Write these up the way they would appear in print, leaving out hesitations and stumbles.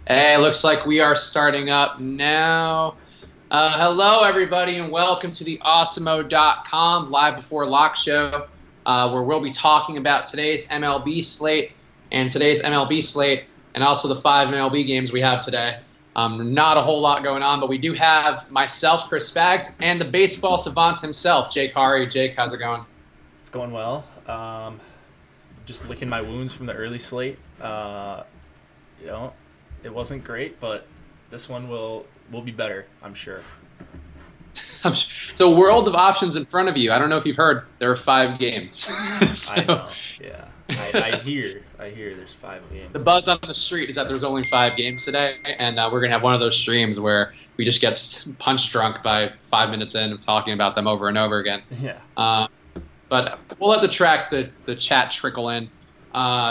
Hey, looks like we are starting up now. Hello, everybody, and welcome to the Awesemo.com Live Before Lock show, where we'll be talking about today's MLB slate and also the 5 MLB games we have today. Not a whole lot going on, but we do have myself, Chris Spags, and the baseball savant himself, Jake Hari. Jake, how's it going? It's going well. Just licking my wounds from the early slate. It wasn't great, but this one will be better, I'm sure. It's a world of options in front of you. I don't know if you've heard, there are 5 games. I know, yeah. I hear there's 5 games. The buzz on the street is that there's only 5 games today, and we're going to have one of those streams where we just get punch drunk by 5 minutes in of talking about them over and over again. Yeah. But we'll let the chat trickle in.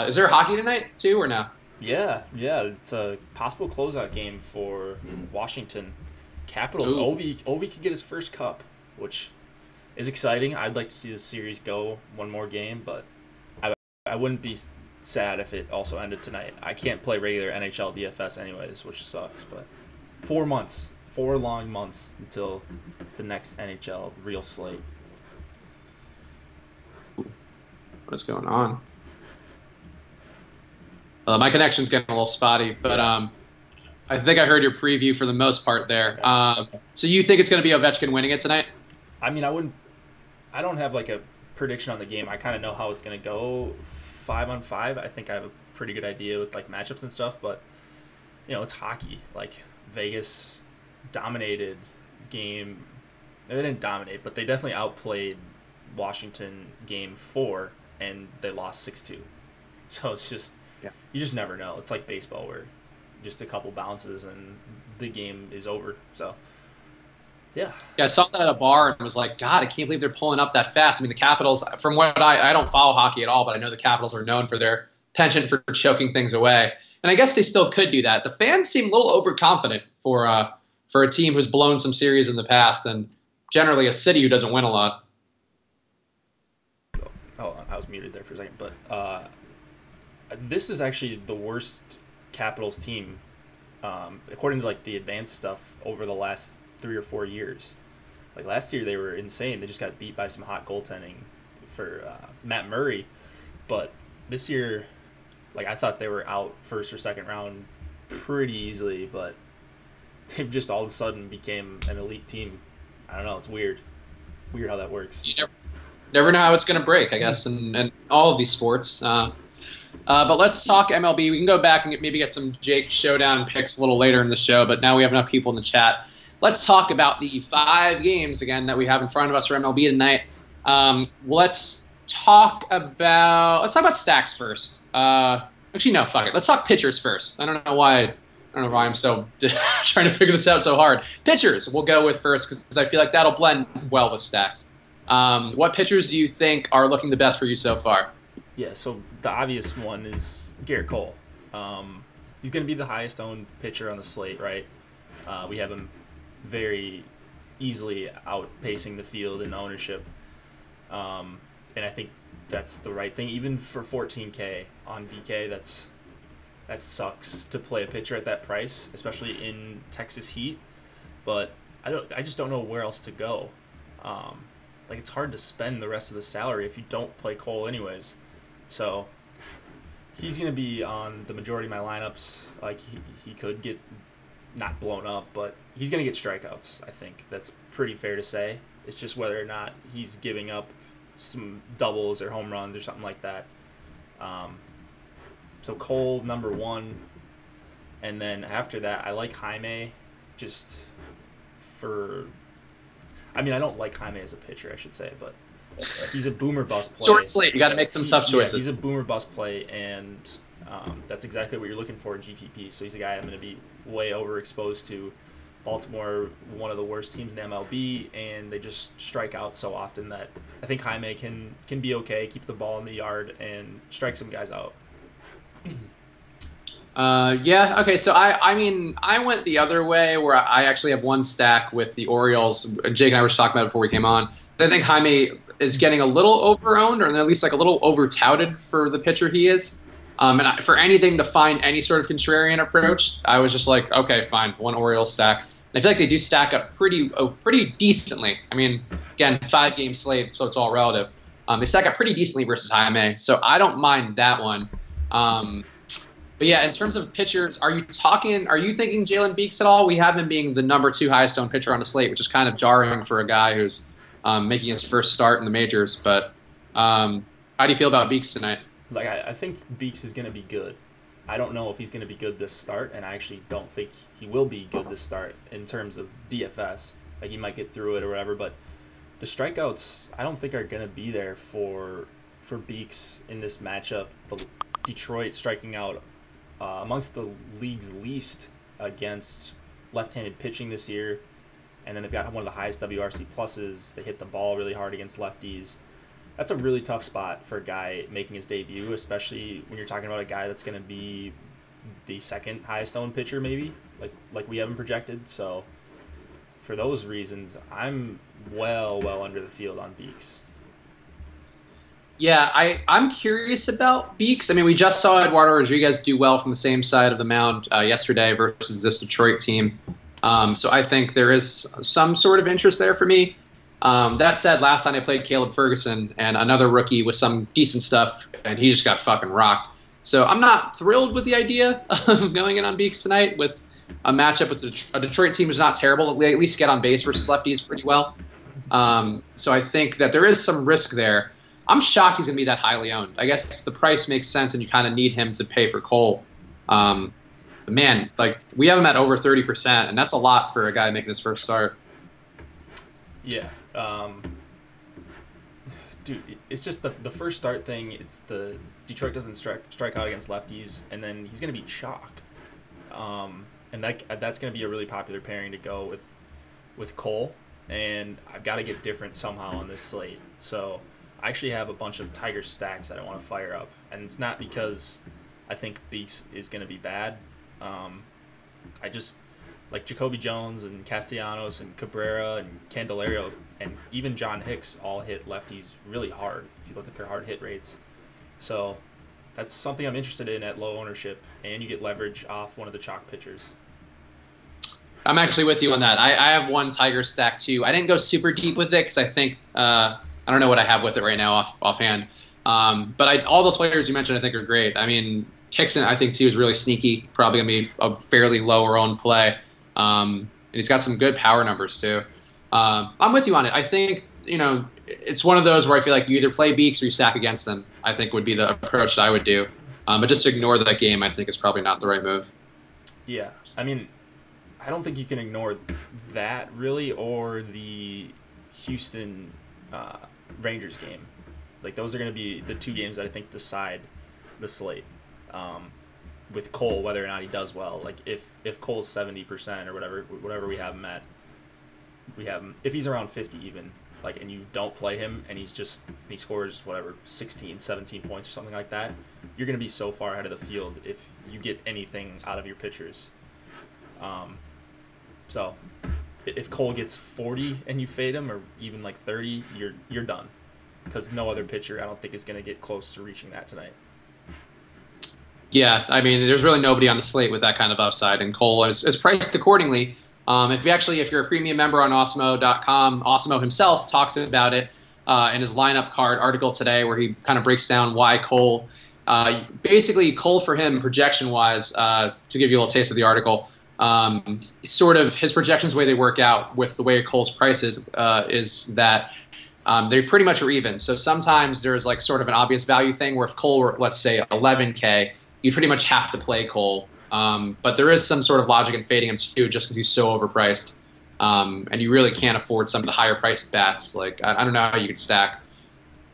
Is there hockey tonight, too, or no? Yeah. It's a possible closeout game for Washington Capitals. Ovi could get his first cup, which is exciting. I'd like to see this series go one more game, but I wouldn't be sad if it also ended tonight. I can't play regular NHL DFS anyways, which sucks, but 4 months, 4 long months until the next NHL real slate. What is going on? My connection's getting a little spotty, but I think I heard your preview for the most part there. So you think it's going to be Ovechkin winning it tonight? I mean, I don't have like a prediction on the game. I kind of know how it's going to go 5-on-5. I think I have a pretty good idea with like matchups and stuff, but it's hockey. Like Vegas dominated game. They didn't dominate, but they definitely outplayed Washington game 4, and they lost 6-2. So it's just, you just never know. It's like baseball where just a couple bounces and the game is over. So, yeah, I saw that at a bar and was like, God, I can't believe they're pulling up that fast. I mean, the Capitals, from what I don't follow hockey at all, but I know the Capitals are known for their penchant for choking things away. And I guess they still could do that. The fans seem a little overconfident for a team who's blown some series in the past and generally a city who doesn't win a lot. Oh, I was muted there for a second, but this is actually the worst Capitals team, according to like the advanced stuff, over the last 3 or 4 years. Like last year they were insane. They just got beat by some hot goaltending for Matt Murray, but this year, like I thought they were out first or second round pretty easily, but they've just all of a sudden became an elite team. I don't know. It's weird how that works. You never know how it's going to break, I guess, in all of these sports. But let's talk MLB. We can go back and maybe get some Jake Showdown picks a little later in the show, but now we have enough people in the chat. Let's talk about the 5 games, again, that we have in front of us for MLB tonight. Let's talk about stacks first. Actually, no, fuck it. Let's talk pitchers first. I don't know why I'm so trying to figure this out so hard. Pitchers we'll go with first because I feel like that'll blend well with stacks. What pitchers do you think are looking the best for you so far? Yeah, so the obvious one is Garrett Cole. He's going to be the highest owned pitcher on the slate, right? We have him very easily outpacing the field in ownership. And I think that's the right thing. Even for 14K on DK, that sucks to play a pitcher at that price, especially in Texas heat. But I just don't know where else to go. Like it's hard to spend the rest of the salary if you don't play Cole anyways. So he's going to be on the majority of my lineups. Like he could get not blown up, but he's going to get strikeouts. I think that's pretty fair to say. It's just whether or not he's giving up some doubles or home runs or something like that. So Cole, number 1. And then after that, I like Jaime just for... I mean, I don't like Jaime as a pitcher, I should say, but he's a boomer bust play. Short slate. You got to make some tough choices. Yeah, he's a boomer bust play, and that's exactly what you're looking for in GPP. So he's a guy I'm going to be way overexposed to. Baltimore, one of the worst teams in MLB, and they just strike out so often that I think Jaime can be okay, keep the ball in the yard, and strike some guys out. Yeah, okay, so I went the other way where I actually have one stack with the Orioles. Jake and I were just talking about it before we came on. I think Jaime is getting a little over-owned, or at least like a little over-touted for the pitcher he is. For anything to find any sort of contrarian approach, I was just like, okay, fine, one Orioles stack. And I feel like they do stack up pretty decently. I mean, again, 5-game slate, so it's all relative. They stack up pretty decently versus Jaime, so I don't mind that one. But yeah, in terms of pitchers, are you thinking Jalen Beeks at all? We have him being the number 2 highest owned pitcher on the slate, which is kind of jarring for a guy who's making his first start in the majors. But how do you feel about Beeks tonight? Like, I think Beeks is going to be good. I don't know if he's going to be good this start, and I actually don't think he will be good this start in terms of DFS. Like, he might get through it or whatever, but the strikeouts I don't think are going to be there for Beeks in this matchup. The Detroit striking out amongst the league's least against left-handed pitching this year, and then they've got one of the highest WRC pluses. They hit the ball really hard against lefties. That's a really tough spot for a guy making his debut, especially when you're talking about a guy that's going to be the second highest owned pitcher, maybe, like we haven't projected. So for those reasons, I'm well under the field on Beeks. Yeah, I'm curious about Beeks. I mean, we just saw Eduardo Rodriguez do well from the same side of the mound yesterday versus this Detroit team. So I think there is some sort of interest there for me. That said, last time I played Caleb Ferguson and another rookie with some decent stuff, and he just got fucking rocked. So I'm not thrilled with the idea of going in on Beeks tonight with a matchup with a Detroit team who's not terrible. They at least get on base versus lefties pretty well. So I think that there is some risk there. I'm shocked he's going to be that highly owned. I guess the price makes sense, and you kind of need him to pay for Cole. But man, like, we have him at over 30%, and that's a lot for a guy making his first start. Yeah. Dude, it's just the first start thing. It's the Detroit doesn't strike out against lefties, and then he's going to be chalk. And that's going to be a really popular pairing to go with Cole, and I've got to get different somehow on this slate. So I actually have a bunch of Tiger stacks that I want to fire up, and it's not because I think Beeks is going to be bad. I just like Jacoby Jones and Castellanos and Cabrera and Candelario and even John Hicks all hit lefties really hard if you look at their hard hit rates. So that's something I'm interested in at low ownership, and you get leverage off one of the chalk pitchers. I'm actually with you on that. I have one Tiger stack too. I didn't go super deep with it because I think I don't know what I have with it right now offhand. But all those players you mentioned I think are great. I mean, Hickson I think too is really sneaky. Probably gonna be a fairly lower owned play. And he's got some good power numbers too. I'm with you on it. I think, it's one of those where I feel like you either play Beeks or you stack against them, I think would be the approach that I would do. But just ignore that game, I think, is probably not the right move. Yeah. I mean, I don't think you can ignore that really, or the Houston Rangers game. Like, those are going to be the two games that I think decide the slate. With Cole, whether or not he does well. Like, if Cole's 70% or whatever we have him at, if he's around 50 even, like, and you don't play him and he scores 16, 17 points or something like that, you're going to be so far ahead of the field if you get anything out of your pitchers. So if Cole gets 40 and you fade him, or even like 30, you're done, because no other pitcher I don't think is going to get close to reaching that tonight. Yeah, I mean, there's really nobody on the slate with that kind of upside, and Cole is priced accordingly. If you're a premium member on Awesemo.com, Awesemo himself talks about it in his lineup card article today, where he kind of breaks down why Cole. Basically, Cole for him, projection-wise, to give you a little taste of the article, sort of his projections, the way they work out with the way Cole's price is that they pretty much are even. So sometimes there's like sort of an obvious value thing where if Cole were, let's say, 11K, you pretty much have to play Cole. But there is some sort of logic in fading him too, just because he's so overpriced. And you really can't afford some of the higher priced bats. Like, I don't know how you could stack.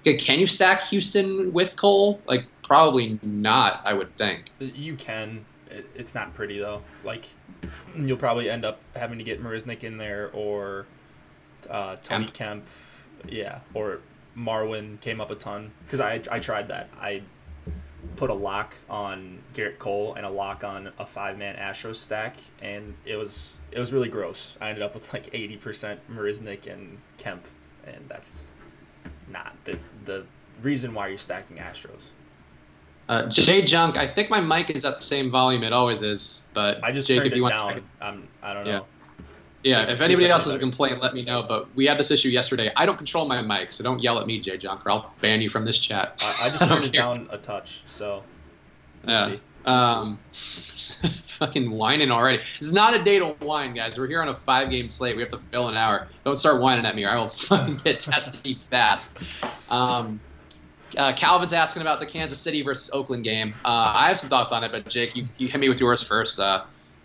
Okay, can you stack Houston with Cole? Like, probably not, I would think. You can. It's not pretty, though. Like, you'll probably end up having to get Marisnik in there, or Tony Kemp. Yeah, or Marwin came up a ton. Because I tried that. I put a lock on Garrett Cole and a lock on a 5-man Astros stack, and it was really gross. I ended up with like 80% Marisnik and Kemp and that's not the reason why you're stacking Astros. Jay Junk, I think my mic is at the same volume it always is, but I just Jake, turned if you it want down. to, I don't know. Yeah, if anybody else has a complaint, let me know. But we had this issue yesterday. I don't control my mic, so don't yell at me, Jay Junk, or I'll ban you from this chat. I just turned it down a touch, so we'll see. Fucking whining already. It's not a day to whine, guys. We're here on a 5-game slate. We have to fill an hour. Don't start whining at me, or I will fucking get testy fast. Calvin's asking about the Kansas City versus Oakland game. I have some thoughts on it, but Jake, you hit me with yours first.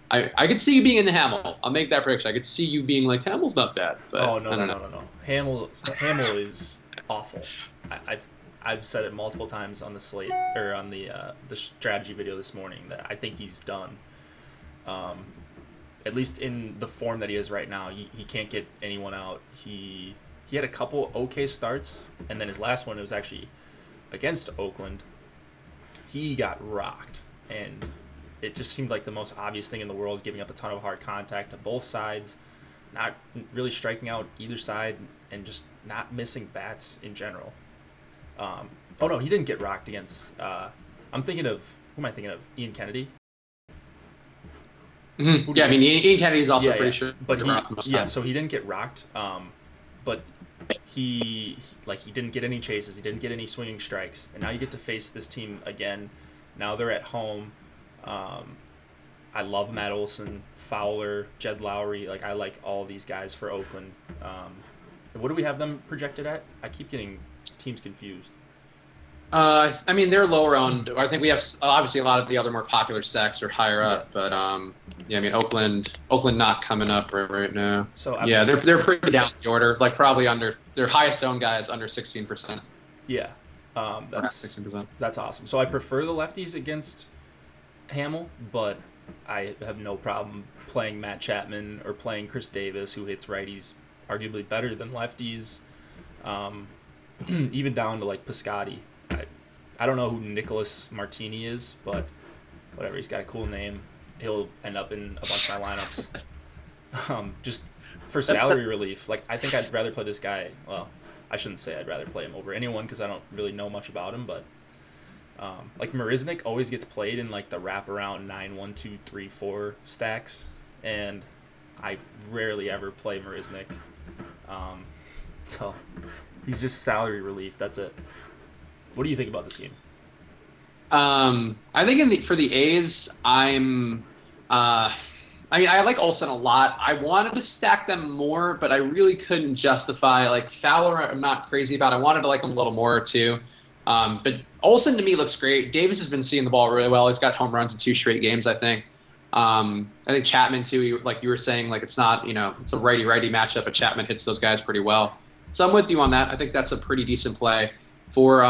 I could see you being in Hamill. I'll make that prediction. I could see you being like, Hamill's not bad. But no. Hamill is awful. I've said it multiple times on the slate or on the strategy video this morning that I think he's done. At least in the form that he is right now, he can't get anyone out. He had a couple okay starts, and then his last one, it was actually against Oakland. He got rocked, and it just seemed like the most obvious thing in the world is giving up a ton of hard contact to both sides, not really striking out either side, and just not missing bats in general. Oh no, he didn't get rocked against. I'm thinking of who am I thinking of? Ian Kennedy. Mm-hmm. Yeah, I mean Ian Kennedy is also pretty sure. But so he didn't get rocked. But he didn't get any chases. He didn't get any swinging strikes. And now you get to face this team again. Now they're at home. I love Matt Olson, Fowler, Jed Lowry. I like all these guys for Oakland. What do we have them projected at? I keep getting teams confused. I mean, they're lower owned. I think we have obviously a lot of the other more popular stacks are higher up, but I mean, Oakland not coming up right now. So they're pretty down the order, probably under their highest owned guys under 16%. Yeah, that's 16%. That's awesome. So I prefer the lefties against Hamill, but I have no problem playing Matt Chapman or playing Chris Davis, who hits righties arguably better than lefties. Even down to Piscotty. I don't know who Nicholas Martini is, but whatever. He's got a cool name. He'll end up in a bunch of my lineups. Just for salary relief, I think I'd rather play this guy. Well, I shouldn't say I'd rather play him over anyone because I don't really know much about him, but Marisnik always gets played in the wraparound 9, 1, 2, 3, 4 stacks, and I rarely ever play Marisnik. So he's just salary relief. That's it. What do you think about this game? I think for the A's, I like Olsen a lot. I wanted to stack them more, but I really couldn't justify. Fowler, I'm not crazy about. I wanted to like him a little more too. But Olsen to me looks great. Davis has been seeing the ball really well. He's got home runs in 2 straight games, I think. I think Chapman too. Like you were saying, it's not it's a righty-righty matchup, but Chapman hits those guys pretty well. So I'm with you on that. I think that's a pretty decent play. For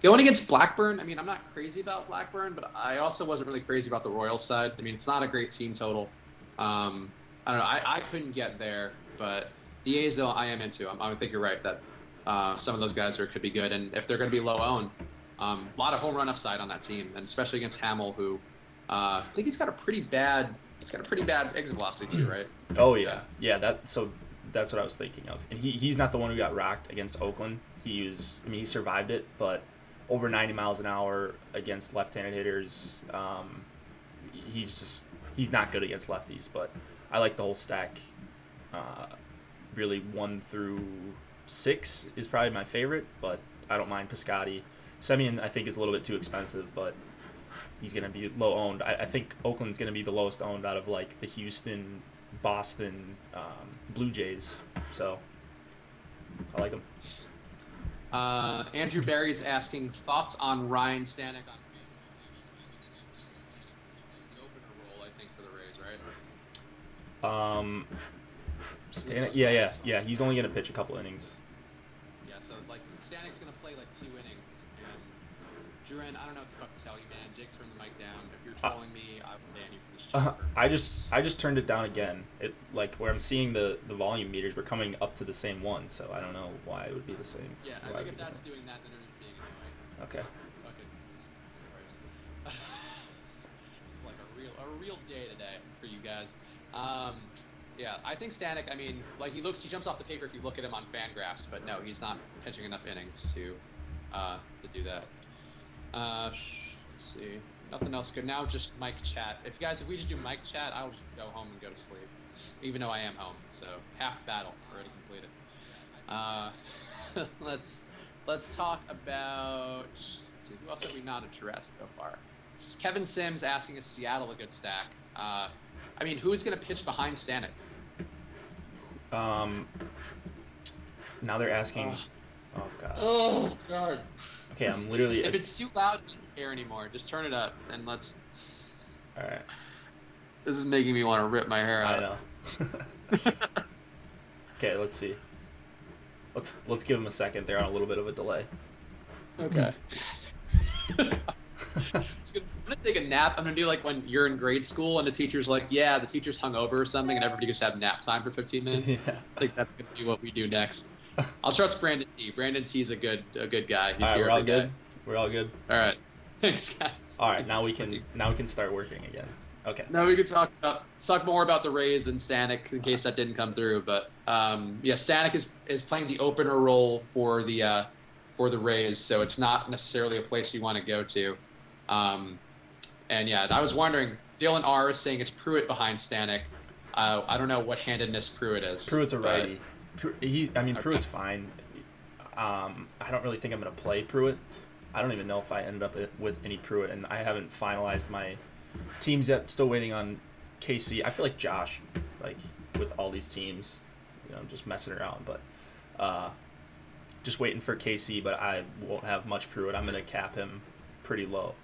going against Blackburn, I mean, I'm not crazy about Blackburn, but I also wasn't really crazy about the Royals side. I mean, it's not a great team total. I don't know. I couldn't get there, but the A's, though, I am into. I think you're right that some of those guys could be good, and if they're going to be low owned, a lot of home run upside on that team, and especially against Hamill, who I think he's got a pretty bad exit velocity too, right? Oh yeah. That's what I was thinking of, and he's not the one who got rocked against Oakland. He survived it, but over 90 miles an hour against left-handed hitters, he's not good against lefties. But I like the whole stack. Really 1 through 6 is probably my favorite, but I don't mind Piscotty. Semien I think is a little bit too expensive, but he's going to be low owned. I think Oakland's going to be the lowest owned out of the Houston, Boston, Blue Jays. So I like him. Andrew Barry's asking thoughts on Ryan Stanek on the opener role, I think, for the Rays, right? Stanek, yeah. He's only gonna pitch a couple innings. Yeah, so Stanek's gonna play 2 innings. And Duran, I don't know what to tell you, man. Jake's turned the mic down. If you're trolling me, I will ban you from this chat. I just turned it down again. It where I'm seeing the volume meters, we're coming up to the same one, so I don't know why it would be the same. Yeah, I think if that's doing that, then it's being annoying. Okay. It's like a real day today for you guys. Yeah, I think Stanek. I mean, like he jumps off the paper if you look at him on FanGraphs, but no, he's not pitching enough innings to do that. Let's see, nothing else good now. Just mic chat. If we just do mic chat, I'll just go home and go to sleep, even though I am home. So half the battle already completed. Let's talk about. Let's see, who else have we not addressed so far? Kevin Sims asking is Seattle a good stack? I mean, who's going to pitch behind Stanek? Now they're asking. Oh god. Oh god. Okay, I'm literally. If it's too loud, I don't care anymore. Just turn it up and let's. All right. This is making me want to rip my hair out. I know. Okay, let's see. Let's give them a second. They're on a little bit of a delay. Okay. I'm gonna take a nap. I'm gonna do like when you're in grade school and the teacher's like, yeah, the teacher's hungover or something, and everybody just have nap time for 15 minutes. Yeah. I think that's gonna be what we do next. I'll trust Brandon T. Brandon T's a good guy. He's all right, we're all good. We're all good. All right. Thanks, guys. All right, now we can start working again. Okay. Now we can talk more about the Rays and Stanek in case that didn't come through. But yeah, Stanek is playing the opener role for the Rays, so it's not necessarily a place you want to go to. And yeah, I was wondering. Dylan R is saying it's Pruitt behind Stanek. I don't know what handedness Pruitt is. Pruitt's a righty. Pruitt's fine. I don't really think I'm gonna play Pruitt. I don't even know if I ended up with any Pruitt, and I haven't finalized my teams yet. Still waiting on KC. I feel like Josh, like with all these teams, just messing around. But just waiting for KC. But I won't have much Pruitt. I'm gonna cap him pretty low.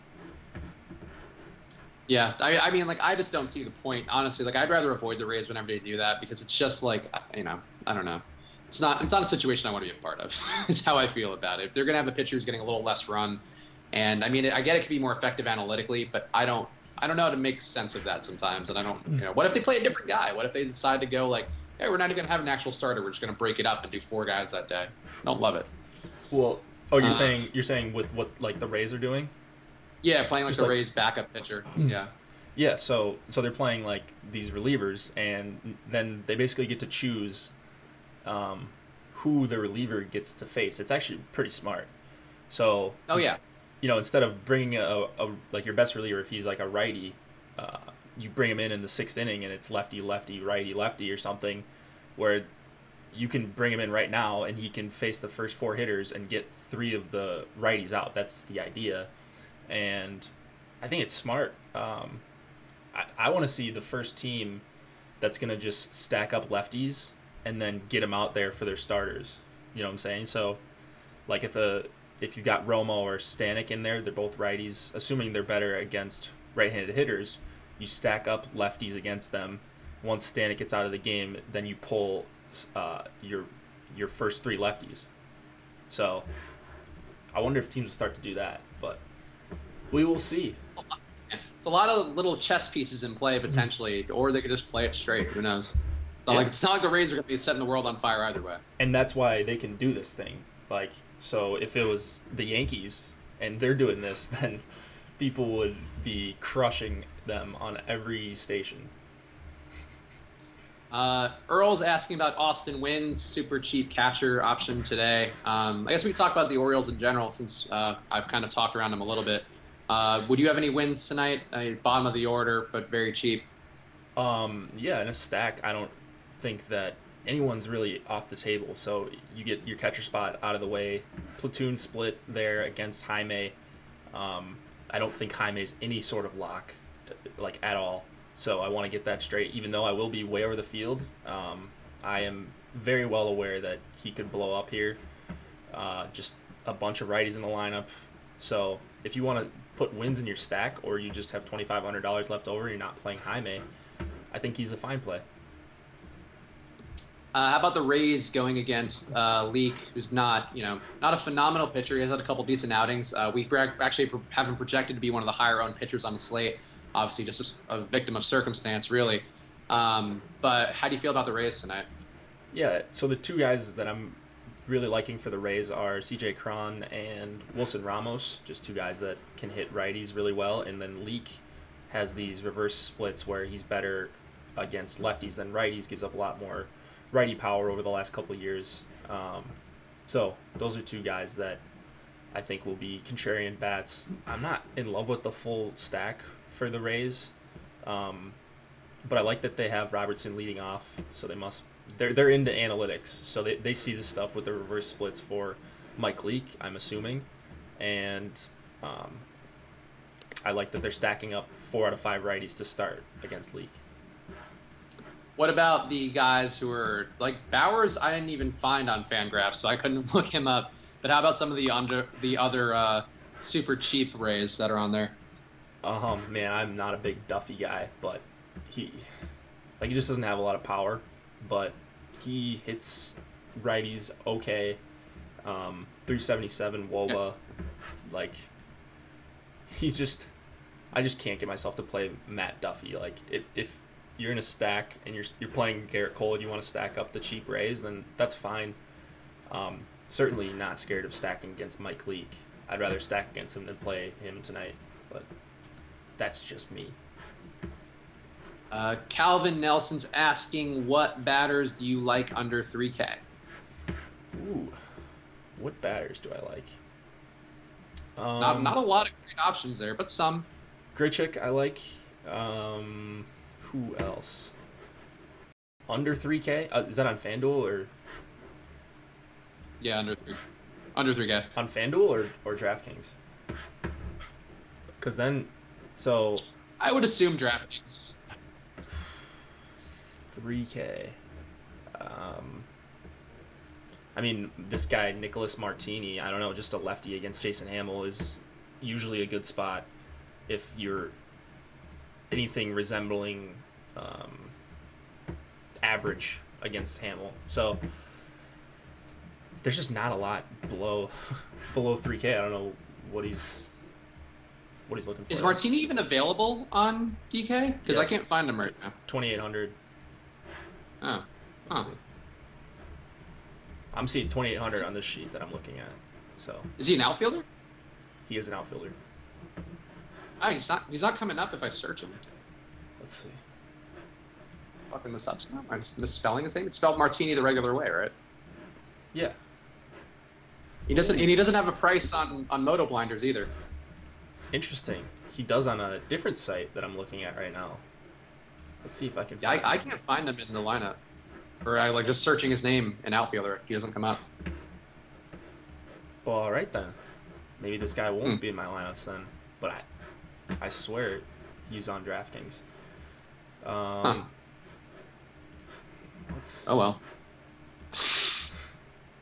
Yeah, I mean, like, I just don't see the point, honestly. Like, I'd rather avoid the Rays whenever they do that because it's just like, I don't know. It's not a situation I want to be a part of. Is how I feel about it. If they're gonna have a pitcher who's getting a little less run, and I mean, I get it could be more effective analytically, but I don't know how to make sense of that sometimes. And I don't, what if they play a different guy? What if they decide to go like, hey, we're not even gonna have an actual starter. We're just gonna break it up and do 4 guys that day. I don't love it. Well, you're saying with what like the Rays are doing? Yeah, playing like the Rays backup pitcher. Yeah. Yeah, so they're playing like these relievers, and then they basically get to choose who the reliever gets to face. It's actually pretty smart. So instead of bringing a like your best reliever, if he's like a righty, you bring him in the 6th inning, and it's lefty lefty righty lefty or something, where you can bring him in right now, and he can face the first 4 hitters and get 3 of the righties out. That's the idea. And I think it's smart. I want to see the first team that's going to just stack up lefties and then get them out there for their starters. You know what I'm saying? So, like if you've got Romo or Stanek in there, they're both righties. Assuming they're better against right-handed hitters, you stack up lefties against them. Once Stanek gets out of the game, then you pull your first 3 lefties. So, I wonder if teams will start to do that, but we will see. It's a lot of little chess pieces in play potentially, or they could just play it straight. Who knows? It's not like the Rays are going to be setting the world on fire either way. And that's why they can do this thing. Like, so if it was the Yankees and they're doing this, then people would be crushing them on every station. Earl's asking about Austin Wynn's super cheap catcher option today. I guess we can talk about the Orioles in general since I've kind of talked around them a little bit. Would you have any wins tonight? Bottom of the order, but very cheap. Yeah, in a stack, I don't think that anyone's really off the table. So you get your catcher spot out of the way. Platoon split there against Jaime. I don't think Jaime's any sort of lock, like at all. So I want to get that straight. Even though I will be way over the field, I am very well aware that he could blow up here. Just a bunch of righties in the lineup. So if you want to put wins in your stack, or you just have $2,500 left over and you're not playing Jaime, I think he's a fine play. How about the Rays going against Leak, who's not a phenomenal pitcher. He has had a couple decent outings. We actually have him projected to be one of the higher-owned pitchers on the slate. Obviously, just a victim of circumstance, really. But how do you feel about the Rays tonight? Yeah, so the 2 guys that I'm really liking for the Rays are C.J. Cron and Wilson Ramos, just 2 guys that can hit righties really well. And then Leak has these reverse splits where he's better against lefties than righties, gives up a lot more righty power over the last couple of years. So those are two guys that I think will be contrarian bats. I'm not in love with the full stack for the Rays, but I like that they have Robertson leading off, so they're into analytics, so they see the stuff with the reverse splits for Mike Leake, I'm assuming, and I like that they're stacking up 4 out of 5 righties to start against Leake. What about the guys who are like Bowers? I didn't even find on FanGraphs, so I couldn't look him up. But how about some of the other super cheap Rays that are on there? Man, I'm not a big Duffy guy, but he just doesn't have a lot of power, but he hits righties okay. 377 WOBA, like I just can't get myself to play Matt Duffy. Like if you're in a stack and you're playing Garrett Cole and you want to stack up the cheap Rays, then that's fine. Certainly not scared of stacking against Mike Leake. I'd rather stack against him than play him tonight, but that's just me. Calvin Nelson's asking, what batters do you like under 3K? Ooh, what batters do I like? Not a lot of great options there, but some. Grichuk I like. Who else? Under 3K? Is that on FanDuel or? Yeah, under 3K. On FanDuel or DraftKings? Because then, so. I would assume DraftKings. 3K. I mean, this guy, Nicholas Martini, I don't know, just a lefty against Jason Hamill is usually a good spot if you're anything resembling average against Hamill. So there's just not a lot below 3K. I don't know what he's looking for. Is Martini even available on DK? Because I can't find him right now. 2,800. Oh. Huh. I'm seeing 2,800 on this sheet that I'm looking at. So is he an outfielder? He is an outfielder. Oh, he's not coming up if I search him. Let's see. Fucking this up now. I'm misspelling his name. It's spelled Martini the regular way, right? Yeah. He doesn't have a price on Moto Blinders either. Interesting. He does on a different site that I'm looking at right now. Let's see if I can. Yeah, I can't find him in the lineup. Or I like just searching his name in outfielder. He doesn't come up. Well, all right then. Maybe this guy won't be in my lineups then. But I swear he's on DraftKings. Oh well.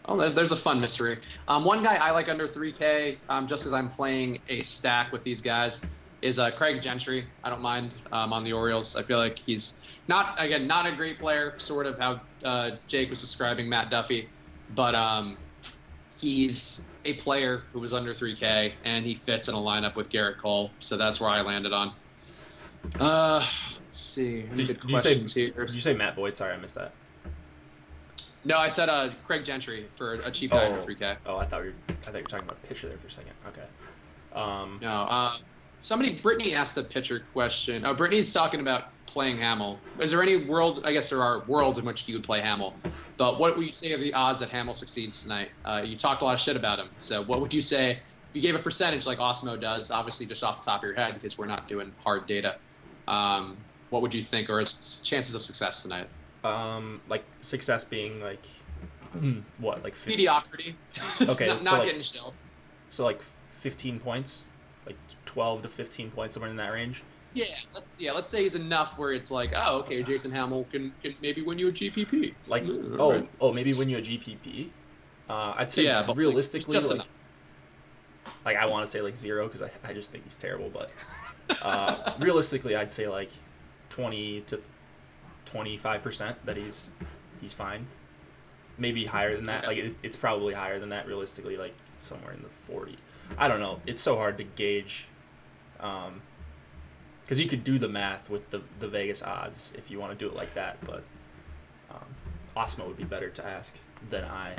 Oh, there's a fun mystery. One guy I like under 3K, just because I'm playing a stack with these guys, is Craig Gentry. I don't mind on the Orioles. I feel like he's not a great player, sort of how Jake was describing Matt Duffy, but he's a player who was under 3K, and he fits in a lineup with Garrett Cole, so that's where I landed on. Let's see. Any good questions here? Did you say Matt Boyd? Sorry, I missed that. No, I said Craig Gentry for a cheap guy under 3K. Oh, I thought you were talking about pitcher there for a second. Okay. No. Brittany asked a pitcher question. Oh, Brittany's talking about playing Hamill. Is there any world? I guess there are worlds in which you would play Hamill. But what would you say are the odds that Hamill succeeds tonight? You talked a lot of shit about him. So what would you say? If you gave a percentage like Osmo does, obviously just off the top of your head because we're not doing hard data. What would you think are his chances of success tonight? Like success being like what, like 50? Mediocrity. Okay, not getting still. So like 15 points, like 12 to 15 points, somewhere in that range. Let's say he's enough where it's like, oh, okay, Jason Hamill can maybe win you a GPP. Like, maybe win you a GPP. I'd say but realistically, like I want to say like 0 because I just think he's terrible, but realistically, I'd say like 20 to 25% that he's fine. Maybe higher than that. Like it's probably higher than that realistically, like somewhere in the 40. I don't know. It's so hard to gauge. Because you could do the math with the Vegas odds if you want to do it like that, but Osmo would be better to ask than I.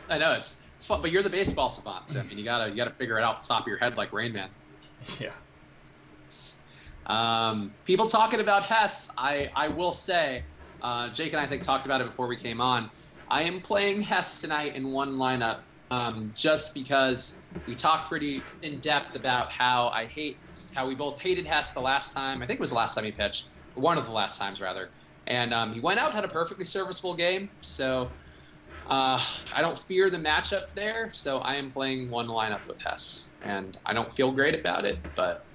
I know it's fun, but you're the baseball savant, so I mean you gotta figure it out off the top of your head like Rain Man. Yeah. People talking about Hess, I will say, Jake and I think talked about it before we came on. I am playing Hess tonight in one lineup, just because we talked pretty in depth about how we both hated Hess the last time. I think it was the last time he pitched, or one of the last times rather. And he went out, had a perfectly serviceable game. So I don't fear the matchup there. So I am playing one lineup with Hess, and I don't feel great about it, but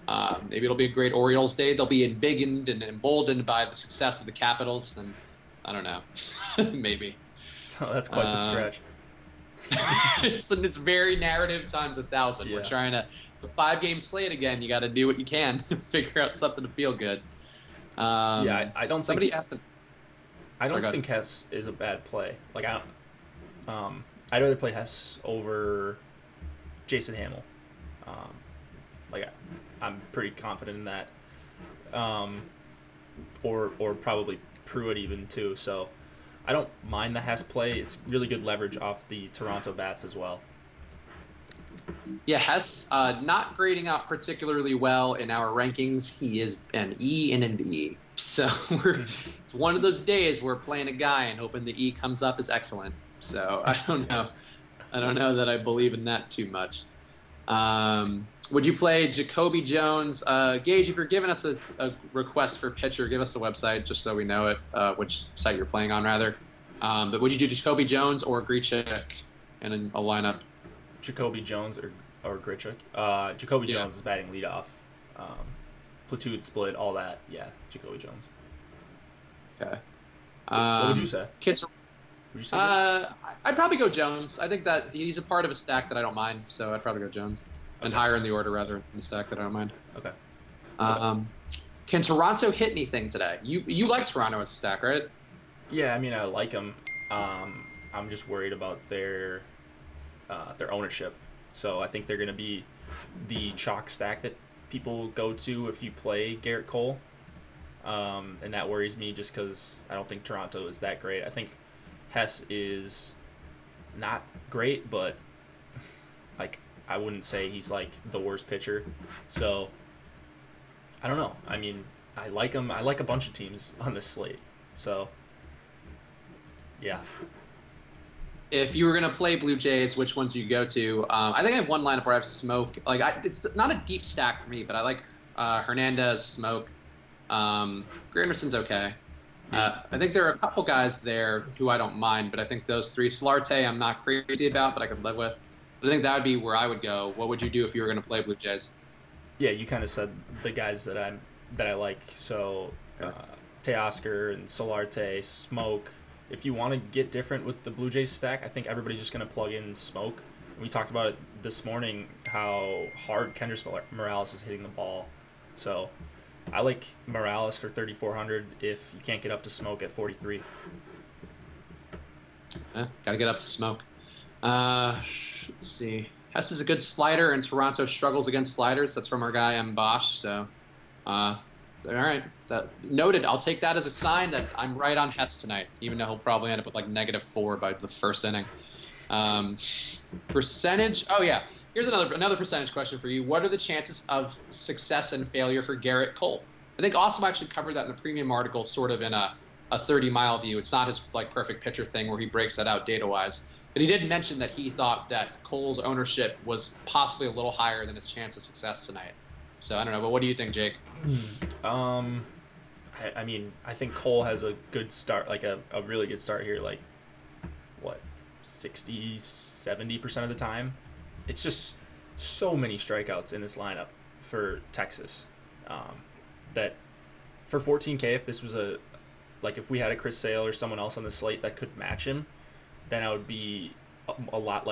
maybe it'll be a great Orioles day. They'll be embiggened and emboldened by the success of the Capitals, and I don't know, maybe. Oh, that's quite the stretch. It's very narrative times 1,000. Yeah. It's a 5-game slate again. You got to do what you can, figure out something to feel good. I don't somebody think asked him. I don't think Hess is a bad play. Like I'd rather play Hess over Jason Hamill. I'm pretty confident in that. Or probably Pruitt even too. So I don't mind the Hess play. It's really good leverage off the Toronto bats as well. Yeah, Hess not grading out particularly well in our rankings. He is an E and an E. So it's one of those days we're playing a guy and hoping the E comes up as excellent. So I don't know. I don't know that I believe in that too much. Would you play Jacoby Jones? Gage, if you're giving us a request for pitcher, give us the website just so we know it, which site you're playing on, rather. But would you do Jacoby Jones or Grichuk in a lineup? Jacoby Jones or Grichuk? Jacoby Jones is batting leadoff. Platoon split, all that. Yeah, Jacoby Jones. Okay. What would you say? Would you say I'd probably go Jones. I think that he's a part of a stack that I don't mind, so I'd probably go Jones. And higher in the order, rather, in the stack that I don't mind. Okay. Can Toronto hit anything today? You like Toronto as a stack, right? Yeah, I mean, I like them. I'm just worried about their ownership. So I think they're going to be the chalk stack that people go to if you play Garrett Cole. And that worries me just because I don't think Toronto is that great. I think Hess is not great, but I wouldn't say he's the worst pitcher. So I don't know. I mean, I like him. I like a bunch of teams on this slate. So yeah. If you were going to play Blue Jays, which ones do you go to? I think I have one lineup where I have Smoke. It's not a deep stack for me, but I like Hernandez, Smoke. Granderson's okay. I think there are a couple guys there who I don't mind, but I think those three. Solarte I'm not crazy about, but I could live with. But I think that would be where I would go. What would you do if you were going to play Blue Jays? Yeah, you kind of said the guys that I like. So Teoscar and Solarte, Smoke. If you want to get different with the Blue Jays stack, I think everybody's just going to plug in Smoke. We talked about it this morning, how hard Kendrys Morales is hitting the ball. So I like Morales for 3,400 if you can't get up to Smoke at 43. Got to get up to Smoke. Let's see. Hess is a good slider, and Toronto struggles against sliders. That's from our guy M. Bosch. So, all right. Noted. I'll take that as a sign that I'm right on Hess tonight, even though he'll probably end up with -4 by the first inning. Percentage. Oh yeah. Here's another percentage question for you. What are the chances of success and failure for Garrett Cole? I think Awesome actually covered that in the premium article, sort of in a 30-mile view. It's not his perfect pitcher thing where he breaks that out data-wise. But he did mention that he thought that Cole's ownership was possibly a little higher than his chance of success tonight. So I don't know, but what do you think, Jake? I mean, I think Cole has a good start, a really good start here, 60, 70% of the time. It's just so many strikeouts in this lineup for Texas that for 14K, if this was if we had a Chris Sale or someone else on the slate that could match him, then I would be a lot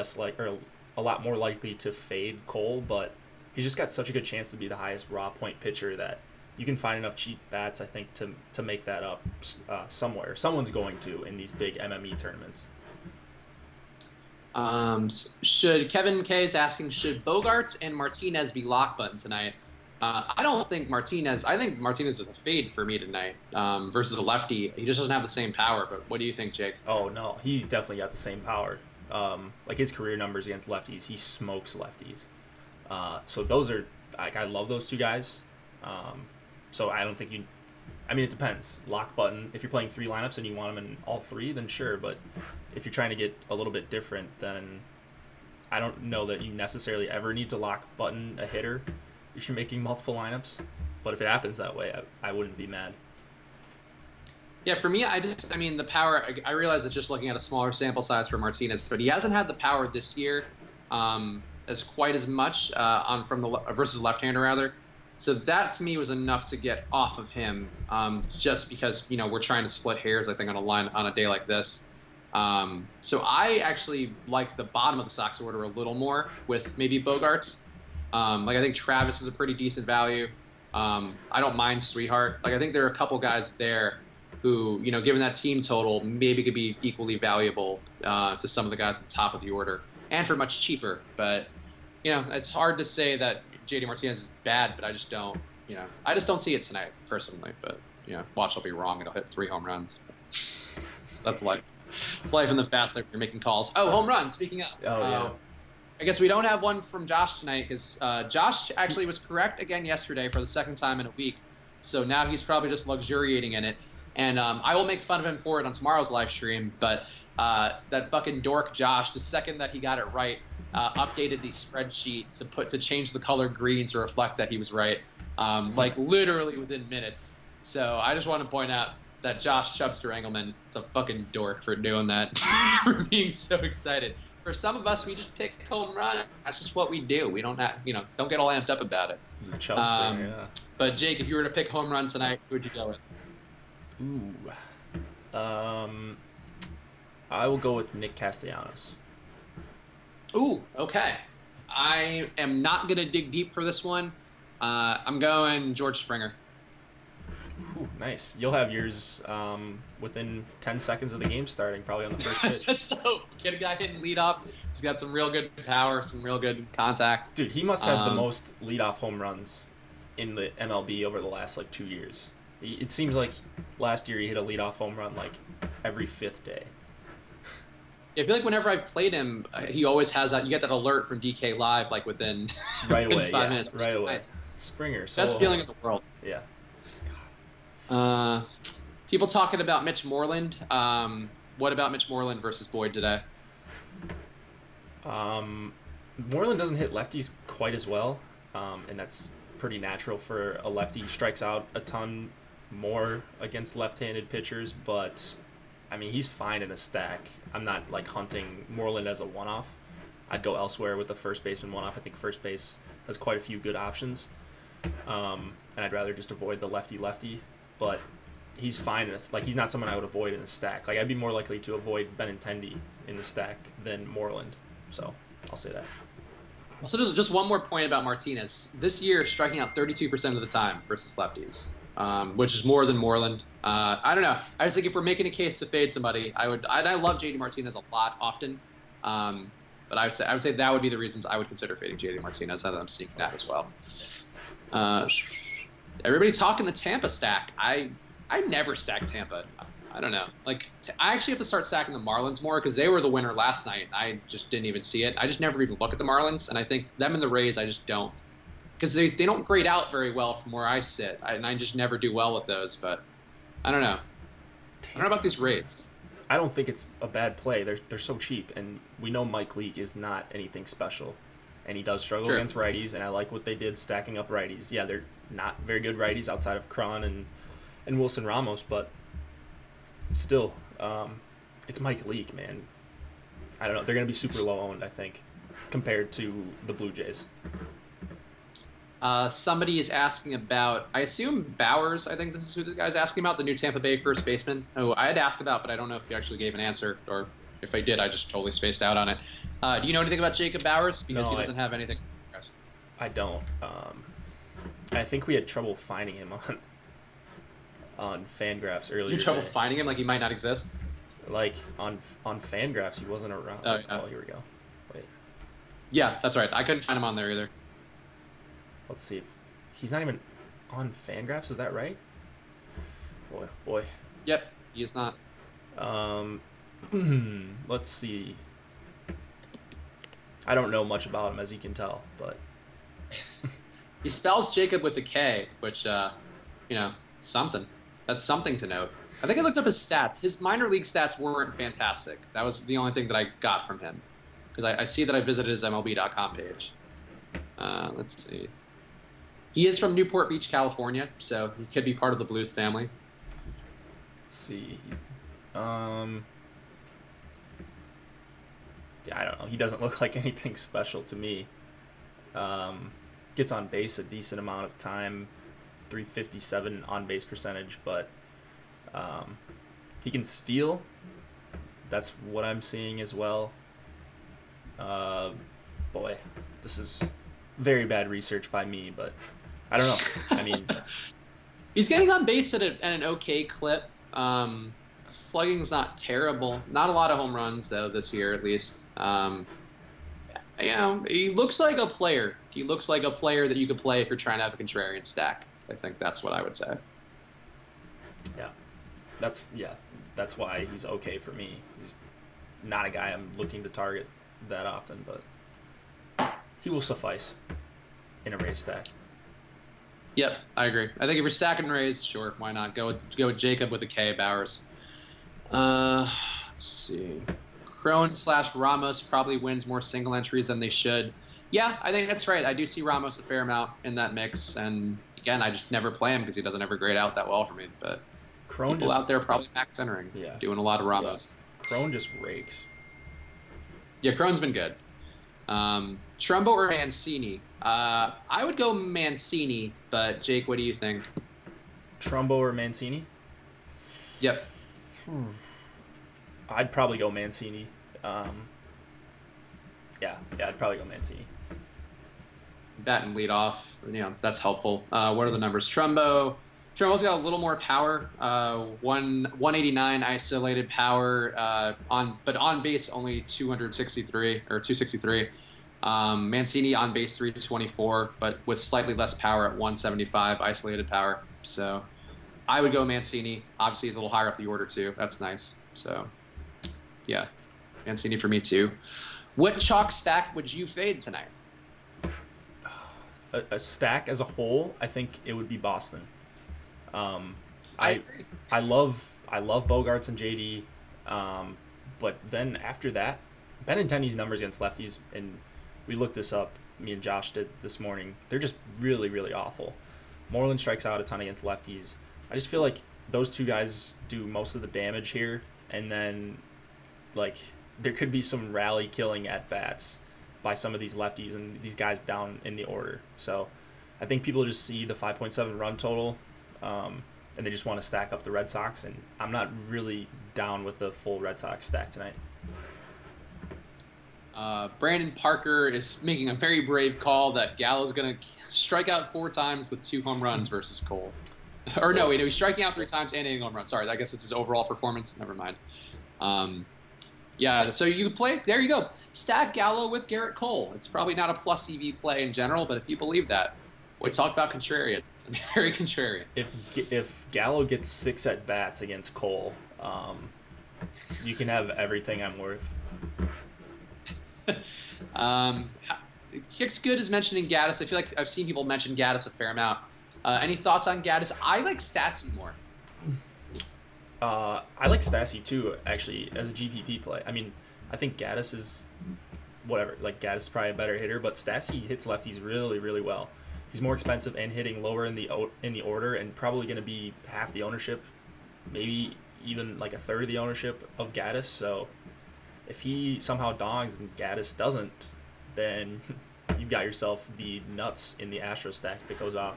more likely to fade Cole. But he's just got such a good chance to be the highest raw point pitcher that you can find enough cheap bats, I think, to make that up somewhere. Someone's going to in these big MME tournaments. Kevin K is asking, should Bogarts and Martinez be lock button tonight? I don't think Martinez. I think Martinez is a fade for me tonight versus a lefty. He just doesn't have the same power. But what do you think, Jake? Oh no, he's definitely got the same power. His career numbers against lefties, he smokes lefties. So those are I love those two guys. So I don't think you. I mean, it depends. Lock button. If you're playing 3 lineups and you want them in all 3, then sure. But if you're trying to get a little bit different, then I don't know that you necessarily ever need to lock button a hitter if you're making multiple lineups. But if it happens that way, I wouldn't be mad. Yeah, for me, I mean, the power, I realize it's just looking at a smaller sample size for Martinez, but he hasn't had the power this year as quite as much versus left-hander, rather. So that, to me, was enough to get off of him just because, we're trying to split hairs, I think, on a day like this. So I actually like the bottom of the Sox order a little more with maybe Bogarts. I think Travis is a pretty decent value. I don't mind Sweetheart. I think there are a couple guys there who, given that team total, maybe could be equally valuable to some of the guys at the top of the order and for much cheaper. But, it's hard to say that JD Martinez is bad, but I just don't see it tonight personally. But, watch, I'll be wrong. It'll hit 3 home runs. That's life. It's life in the fast lane. You're making calls. Oh, home run. Speaking of. Oh, yeah. I guess we don't have one from Josh tonight because Josh actually was correct again yesterday for the second time in a week. So now he's probably just luxuriating in it. And I will make fun of him for it on tomorrow's live stream. But that fucking dork Josh, the second that he got it right, updated the spreadsheet to change the color green to reflect that he was right, literally within minutes. So I just want to point out that Josh Chubster Engelman is a fucking dork for doing that, for being so excited. For some of us, we just pick home run. That's just what we do. We don't don't get all amped up about it. Chubster, yeah. But Jake, if you were to pick home run tonight, who would you go with? Ooh. I will go with Nick Castellanos. Ooh, okay. I am not going to dig deep for this one. I'm going George Springer. Ooh, nice. You'll have yours within 10 seconds of the game starting, probably on the first pitch. Let's hope. Get a guy hitting leadoff. He's got some real good power, some real good contact. Dude, he must have the most leadoff home runs in the MLB over the last 2 years. It seems like last year he hit a leadoff home run every 5th day. I feel like whenever I've played him, he always has that. You get that alert from DK Live within right away, 5 minutes. Right away. Nice. Springer, best feeling in the world. Yeah. People talking about Mitch Moreland. What about Mitch Moreland versus Boyd today? Moreland doesn't hit lefties quite as well, and that's pretty natural for a lefty. He strikes out a ton more against left-handed pitchers, but I mean, he's fine in a stack. I'm not hunting Moreland as a one-off. I'd go elsewhere with the first baseman one-off. I think first base has quite a few good options, and I'd rather just avoid the lefty-lefty. But he's fine in a, he's not someone I would avoid in a stack. I'd be more likely to avoid Benintendi in the stack than Moreland. So I'll say that. So just one more point about Martinez. This year, striking out 32% of the time versus lefties, which is more than Moreland. I don't know. I just think if we're making a case to fade somebody, I love JD Martinez a lot often, but I would say that would be the reasons I would consider fading JD Martinez. Now that I'm seeing that as well. Everybody talking the Tampa stack. I never stack Tampa. I don't know. I actually have to start stacking the Marlins more because they were the winner last night. I just didn't even see it. I just never even look at the Marlins, and I think them and the Rays I just don't. Because they don't grade out very well from where I sit, and I just never do well with those. But I don't know. I don't know about these Rays. I don't think it's a bad play. They're so cheap, and we know Mike Leake is not anything special, and he does struggle against righties. And I like what they did stacking up righties. Yeah, they're not very good righties outside of Cron and Wilson Ramos, but still, it's Mike Leake, man. I don't know. They're gonna be super low owned, I think, compared to the Blue Jays. Somebody is asking about, I assume Bowers, I think this is who the guy's asking about, the new Tampa Bay first baseman, who I had asked about, but I don't know if he actually gave an answer, or if I did, I just totally spaced out on it. Do you know anything about Jacob Bowers? Because he doesn't have anything. I don't. I think we had trouble finding him on FanGraphs earlier. You had trouble finding him? He might not exist? On FanGraphs, he wasn't around. Oh, yeah. Oh, here we go. Wait. Yeah, that's right. I couldn't find him on there either. Let's see if he's not even on FanGraphs. Is that right? Boy. Yep, he is not. Let's see. I don't know much about him, as you can tell, but he spells Jacob with a K, which something. That's something to note. I think I looked up his stats. His minor league stats weren't fantastic. That was the only thing that I got from him. Because I see that I visited his MLB.com page. Let's see. He is from Newport Beach, California, so he could be part of the Bluth family. Let's see. Yeah, I don't know. He doesn't look like anything special to me. Gets on base a decent amount of time, 357 on base percentage, but he can steal. That's what I'm seeing as well. Boy, this is very bad research by me, but I don't know. I mean, he's getting on base at an okay clip. Slugging's not terrible. Not a lot of home runs though this year, at least. He looks like a player. He looks like a player that you could play if you're trying to have a contrarian stack. I think that's what I would say. Yeah, that's why he's okay for me. He's not a guy I'm looking to target that often, but he will suffice in a race stack. Yep, I agree. I think if you're stacking Rays, sure, why not? Go with Jacob with a K, Bowers. Let's see. Crone/Ramos probably wins more single entries than they should. Yeah, I think that's right. I do see Ramos a fair amount in that mix, and again, I just never play him because he doesn't ever grade out that well for me. But people out there probably max entering, doing a lot of Ramos. Yeah. Crone just rakes. Yeah, Crone's been good. Trumbo or Mancini? I would go Mancini, but Jake, what do you think? Trumbo or Mancini? Yep. I'd probably go Mancini. Yeah, I'd probably go Mancini. Bat and lead off, that's helpful. What are the numbers? Trumbo's got a little more power. 189 isolated power. But on base only 263 or 263. Mancini on base 324, but with slightly less power at 175 isolated power. So I would go Mancini. Obviously, he's a little higher up the order too. That's nice. So yeah, Mancini for me too. What chalk stack would you fade tonight? A stack as a whole, I think it would be Boston. I love Bogarts and JD, but then after that, Benintendi's numbers against lefties, and we looked this up, me and Josh did this morning, they're just really, really awful. Moreland strikes out a ton against lefties. I just feel like those two guys do most of the damage here, and then there could be some rally killing at bats by some of these lefties and these guys down in the order. So I think people just see the 5.7 run total, and they just want to stack up the Red Sox, and I'm not really down with the full Red Sox stack tonight. Brandon Parker is making a very brave call that Gallo's going to strike out 4 times with 2 home runs versus Cole. Or no, wait, he's striking out 3 times and hitting home runs. Sorry, I guess it's his overall performance. Never mind. Yeah, so you play, there you go. Stack Gallo with Garrett Cole. It's probably not a plus EV play in general, but if you believe that, we talk about contrarian. Very contrarian. If Gallo gets 6 at bats against Cole, you can have everything I'm worth. Kick's good is mentioning Gaddis. I feel like I've seen people mention Gaddis a fair amount. Any thoughts on Gaddis? I like Stassi more. I like Stassi too, actually, as a GPP play. I mean, I think Gaddis is whatever. Gaddis is probably a better hitter, but Stassi hits lefties really, really well. He's more expensive and hitting lower in the order, and probably going to be half the ownership, maybe even a third of the ownership of Gaddis. So if he somehow dongs and Gaddis doesn't, then you've got yourself the nuts in the Astros stack if it goes off.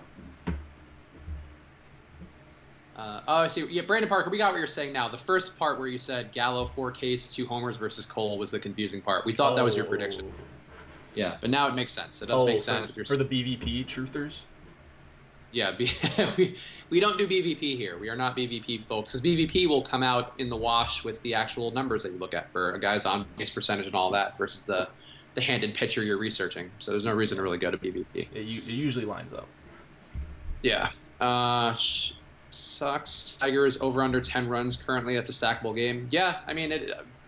I see. Yeah, Brandon Parker, we got what you're saying now. The first part where you said Gallo 4 Ks, 2 homers versus Cole was the confusing part. We thought that was your prediction. Yeah, but now it makes sense. It does make sense. For the BVP truthers? Yeah, we don't do BVP here. We are not BVP folks. Because BVP will come out in the wash with the actual numbers that you look at for a guy's on base percentage and all that versus the handed pitcher you're researching. So there's no reason to really go to BVP. It usually lines up. Yeah. Sucks. Tigers over under 10 runs currently. That's a stackable game. Yeah, I mean,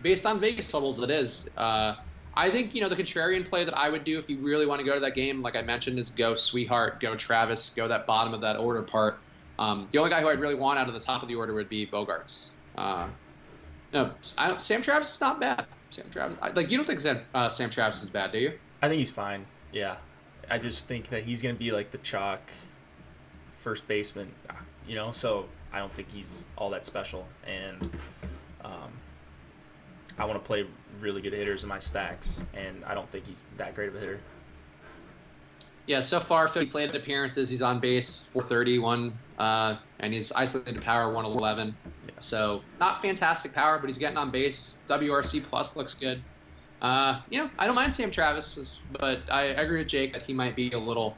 based on Vegas totals, it is. I think, the contrarian play that I would do if you really want to go to that game, like I mentioned, is go Sweetheart, go Travis, go that bottom of that order part. The only guy who I'd really want out of the top of the order would be Bogarts. No, Sam Travis is not bad. Sam Travis, you don't think Sam Travis is bad, do you? I think he's fine. Yeah, I just think that he's gonna be like the chalk first baseman, So I don't think he's all that special, and I want to play really good hitters in my stacks, and I don't think he's that great of a hitter. Yeah, so far, 50 plate appearances. He's on base 431, and he's isolated power 111. Yeah. So not fantastic power, but he's getting on base. WRC plus looks good. I don't mind Sam Travis, but I agree with Jake that he might be a little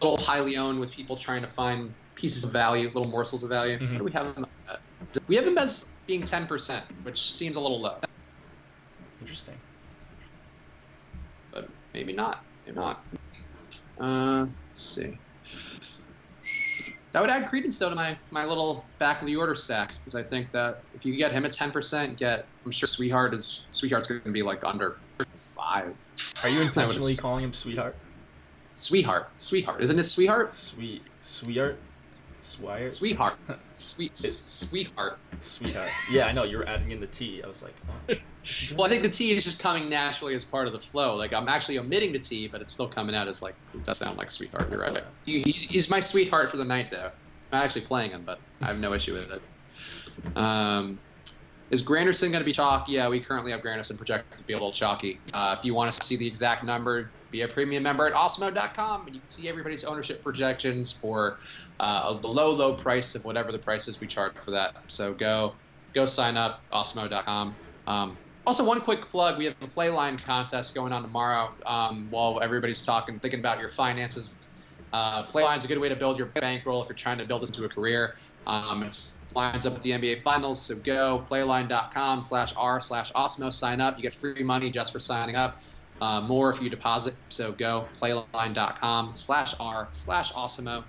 highly owned with people trying to find pieces of value, little morsels of value. Mm-hmm. What do we have him at? We have him as being 10%, which seems a little low. Interesting. But maybe not. Maybe not. Let's see. That would add credence, though, to my little back of the order stack, because I think that if you get him at 10%, I'm sure Sweetheart's going to be like under 5. Are you intentionally calling him Sweetheart? Sweetheart, isn't it Sweetheart? Sweetheart. Sweetheart. Yeah, I know you're adding in the T. I was like, oh. Well, I think the T is just coming naturally as part of the flow. Like, I'm actually omitting the T, but it's still coming out as, like, it does sound like Sweetheart. You're right. He's my sweetheart for the night, though. I'm not actually playing him, but I have no issue with it. Is Granderson going to be chalk? Yeah, we currently have Granderson projected to be a little chalky. If you want to see the exact number, be a premium member at awesemo.com, and you can see everybody's ownership projections for the low price of whatever the price is we charge for that. So go sign up, awesemo.com. Also, one quick plug, we have a play line contest going on tomorrow while everybody's thinking about your finances. Play line's a good way to build your bankroll if you're trying to build this into a career. It lines up at the NBA Finals, so go playline.com/r/Osmo, sign up. You get free money just for signing up. More if you deposit, so go playline.com/r/Osmo,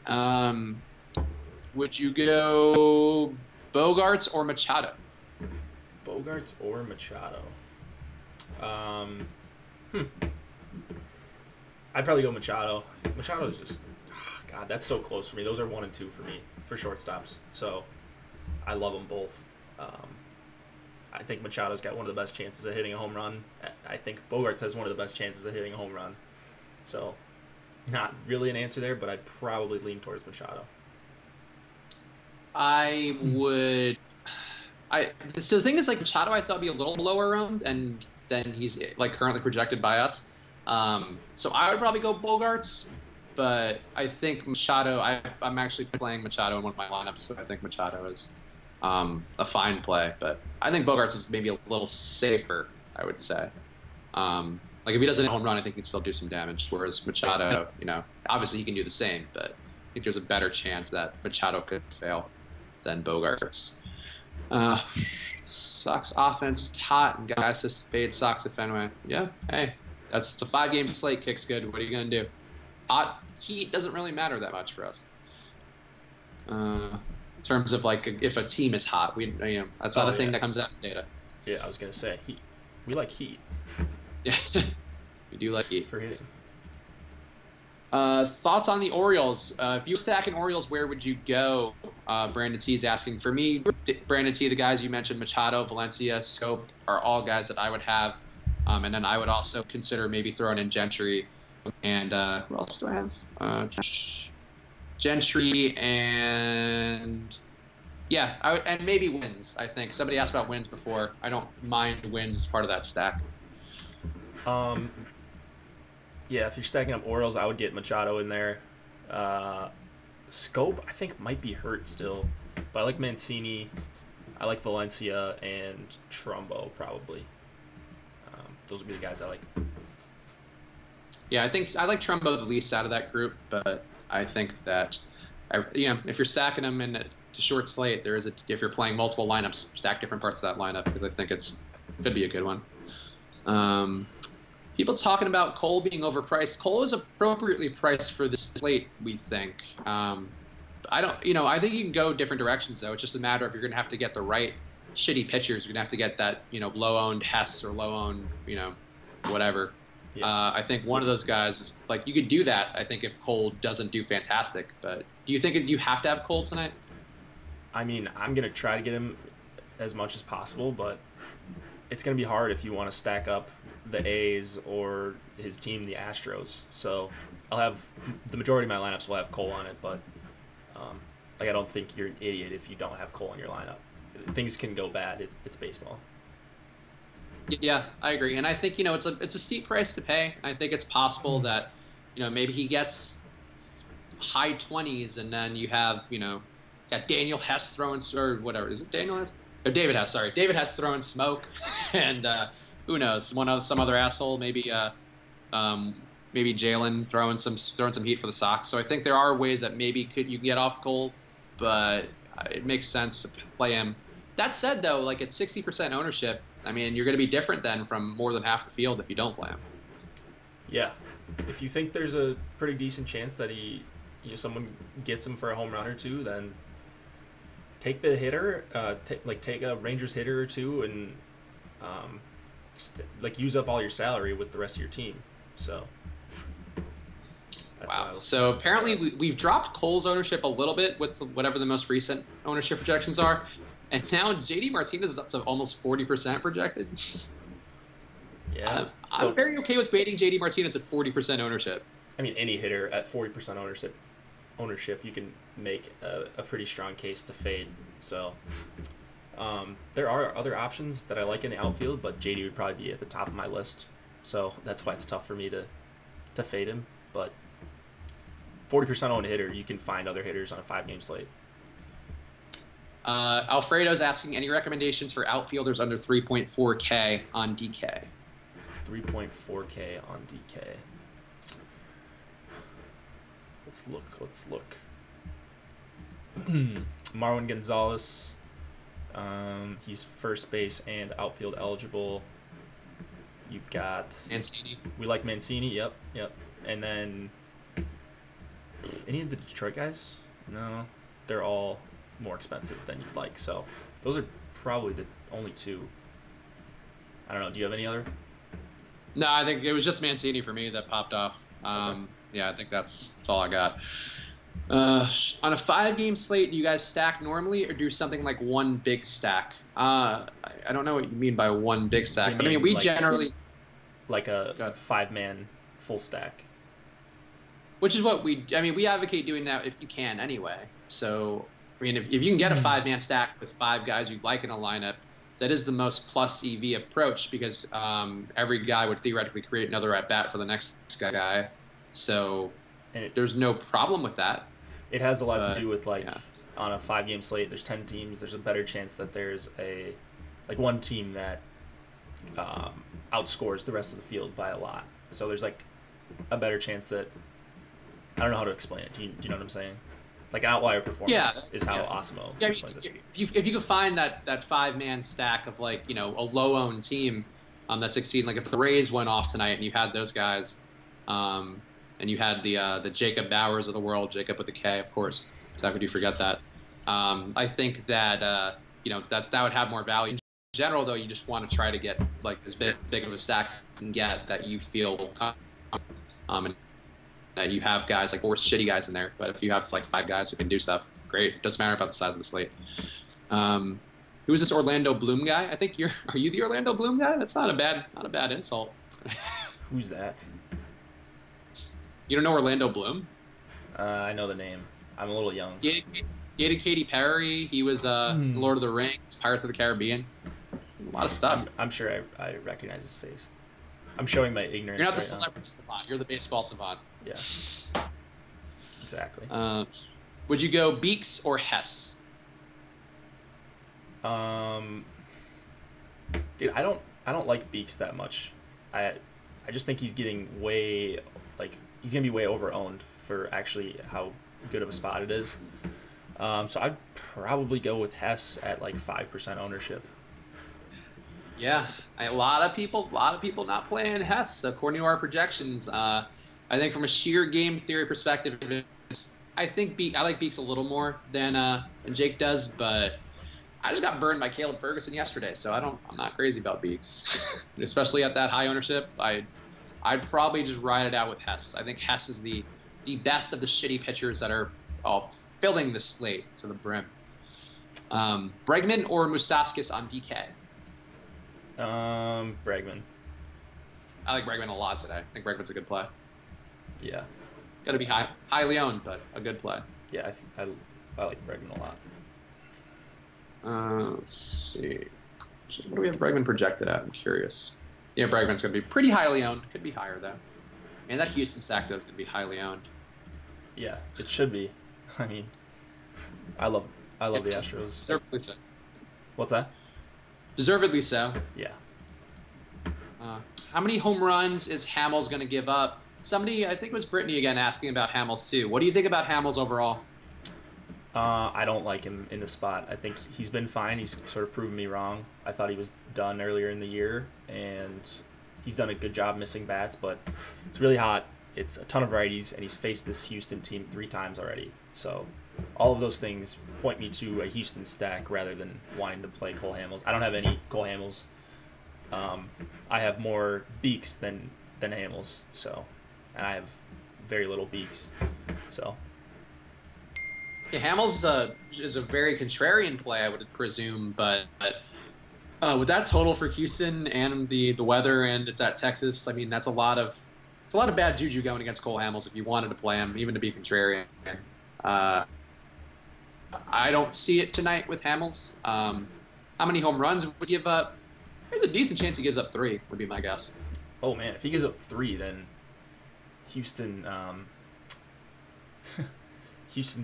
AWESEMO. Would you go Bogarts or Machado? Bogarts or Machado? I'd probably go Machado. Machado is just, God, that's so close for me. Those are 1 and 2 for me for shortstops. So I love them both. I think Machado's got one of the best chances of hitting a home run. I think Bogarts has one of the best chances of hitting a home run. So not really an answer there, but I'd probably lean towards Machado. So the thing is, like, Machado I thought would be a little lower owned, and then he's like currently projected by us. So I would probably go Bogarts, but I think Machado, I'm actually playing Machado in one of my lineups, so I think Machado is a fine play. But I think Bogarts is maybe a little safer, I would say. Like, if he doesn't hit a home run, I think he can still do some damage, whereas Machado, obviously he can do the same, but I think there's a better chance that Machado could fail than Bogarts. Sox offense hot, and guys just fade Sox at Fenway. Yeah, hey, it's a 5-game slate. Kicks good. What are you gonna do? Hot heat doesn't really matter that much for us. In terms of, like, if a team is hot, that's not a thing that comes out in data. Yeah, I was gonna say heat. We like heat. Yeah, we do like heat for hitting. Thoughts on the Orioles? If you were stacking Orioles, where would you go? Brandon T is asking. For me, Brandon T, the guys you mentioned, Machado, Valencia, Scope, are all guys that I would have. And then I would also consider maybe throwing in Gentry. And who else do I have? Gentry and... Yeah, and maybe Wins, I think. Somebody asked about Wins before. I don't mind Wins as part of that stack. Yeah, if you're stacking up Orioles, I would get Machado in there. Scope, I think, might be hurt still. But I like Mancini. I like Valencia and Trumbo, probably. Those would be the guys I like. Yeah, I think I like Trumbo the least out of that group, but I think that, if you're stacking them in a short slate, if you're playing multiple lineups, stack different parts of that lineup, because I think could be a good one. People talking about Cole being overpriced. Cole is appropriately priced for this slate, we think. I think you can go different directions, though. It's just a matter of you're going to have to get the right shitty pitchers. You're going to have to get that, low-owned Hess or low-owned, whatever. I think one of those guys is like you could do that. I think if Cole doesn't do fantastic, but do you think you have to have Cole tonight? I mean, I'm gonna try to get him as much as possible, but it's gonna be hard if you want to stack up the A's or his team, the Astros. So I'll have the majority of my lineups will have Cole on it, but like I don't think you're an idiot if you don't have Cole in your lineup. Things can go bad. It's baseball. Yeah, I agree, and I think it's a steep price to pay. I think it's possible that maybe he gets high 20s, and then you have got Daniel Hess throwing, or whatever, is it Daniel Hess? Or David Hess, sorry. David Hess throwing smoke, and who knows, some other asshole, maybe Jalen throwing some heat for the Sox. So I think there are ways that maybe you can get off Cole, but it makes sense to play him. That said, though, like at 60% ownership, I mean, you're going to be different then from more than half the field if you don't play him. Yeah, if you think there's a pretty decent chance that someone gets him for a home run or two, then take the hitter, take a Rangers hitter or two, and use up all your salary with the rest of your team. So. Wow. So apparently we've dropped Cole's ownership a little bit with whatever the most recent ownership projections are, and now JD Martinez is up to almost 40% projected. Yeah. I'm very okay with fading JD Martinez at 40% ownership. I mean, any hitter at 40% ownership, you can make a pretty strong case to fade. So there are other options that I like in the outfield, but JD would probably be at the top of my list. So that's why it's tough for me to fade him. But 40% owned hitter, you can find other hitters on a 5-game slate. Alfredo's asking any recommendations for outfielders under 3.4K on DK. 3.4K on DK. Let's look. Marwin Gonzalez. He's first base and outfield eligible. You've got Mancini. We like Mancini. Yep. And then any of the Detroit guys? No, they're all more expensive than you'd like. So those are probably the only two. I don't know. Do you have any other? No, I think it was just Mancini for me that popped off. Okay. Yeah, I think that's all I got. On a 5-game slate, do you guys stack normally or do something like one big stack? I don't know what you mean by one big stack, but I mean, we generally... Like a 5-man full stack. Which is what we advocate doing that if you can anyway. So, I mean, if you can get a 5-man stack with 5 guys you like in a lineup, that is the most plus EV approach because every guy would theoretically create another at-bat for the next guy. So there's no problem with that. It has a lot to do with, on a 5-game slate, there's 10 teams. There's a better chance that there's one team that outscores the rest of the field by a lot. So there's, a better chance that... I don't know how to explain it. Do you know what I'm saying? Like an outlier performance is how Osmo explains it. If you could find that 5-man stack of a low-owned team that's exceeding, like if the Rays went off tonight and you had those guys, and you had the Jacob Bowers of the world, Jacob with a K, of course. So how could you forget that? I think that that would have more value. In general, though, you just want to try to get as big of a stack you can get that you feel and that you have guys 4 shitty guys in there. But if you have 5 guys who can do stuff, great. Doesn't matter about the size of the slate. Who is this Orlando Bloom guy? I think are you the Orlando Bloom guy? That's not a bad insult. Who's that? You don't know Orlando Bloom? I know the name. I'm a little young. Dated Katy Perry. He was Lord of the Rings, Pirates of the Caribbean. A lot of stuff. I'm sure I recognize his face. I'm showing my ignorance. You're not the celebrity savant. You're the baseball savant. Yeah. Exactly. Would you go Beeks or Hess? Dude, I don't like Beeks that much. I just think he's getting way he's gonna be way over-owned for actually how good of a spot it is. So I'd probably go with Hess at 5% ownership. Yeah, a lot of people not playing Hess according to our projections. I think from a sheer game theory perspective, I like Beeks a little more than Jake does, but I just got burned by Caleb Ferguson yesterday, so I'm not crazy about Beeks, especially at that high ownership. I I'd probably just ride it out with Hess. I think Hess is the best of the shitty pitchers that are all filling the slate to the brim. Bregman or Moustakas on DK? Bregman. I like Bregman a lot today. I think Bregman's a good play. Yeah. Got to be highly owned, but a good play. Yeah, I like Bregman a lot. Let's see. What do we have Bregman projected at? I'm curious. Yeah, Bregman's going to be pretty highly owned. Could be higher, though. And that Houston stack, though, is going to be highly owned. Yeah, it should be. I mean, I love the Astros. Deservedly so. What's that? Deservedly so. Yeah. How many home runs is Hamels going to give up? Somebody, I think it was Brittany again, asking about Hamels, too. What do you think about Hamels overall? I don't like him in the spot. I think he's been fine. He's sort of proven me wrong. I thought he was done earlier in the year, and he's done a good job missing bats, but it's really hot. It's a ton of righties, and he's faced this Houston team 3 times already. So all of those things point me to a Houston stack rather than wanting to play Cole Hamels. I don't have any Cole Hamels. I have more Beeks than Hamels, so, and I have very little Beeks, so. Yeah, Hamels is a very contrarian play, I would presume, but with that total for Houston and the weather, and it's at Texas, I mean that's a lot of bad juju going against Cole Hamels if you wanted to play him, even to be contrarian. I don't see it tonight with Hamels. How many home runs would he give up? There's a decent chance he gives up 3, would be my guess. Oh man, if he gives up 3, then Houston's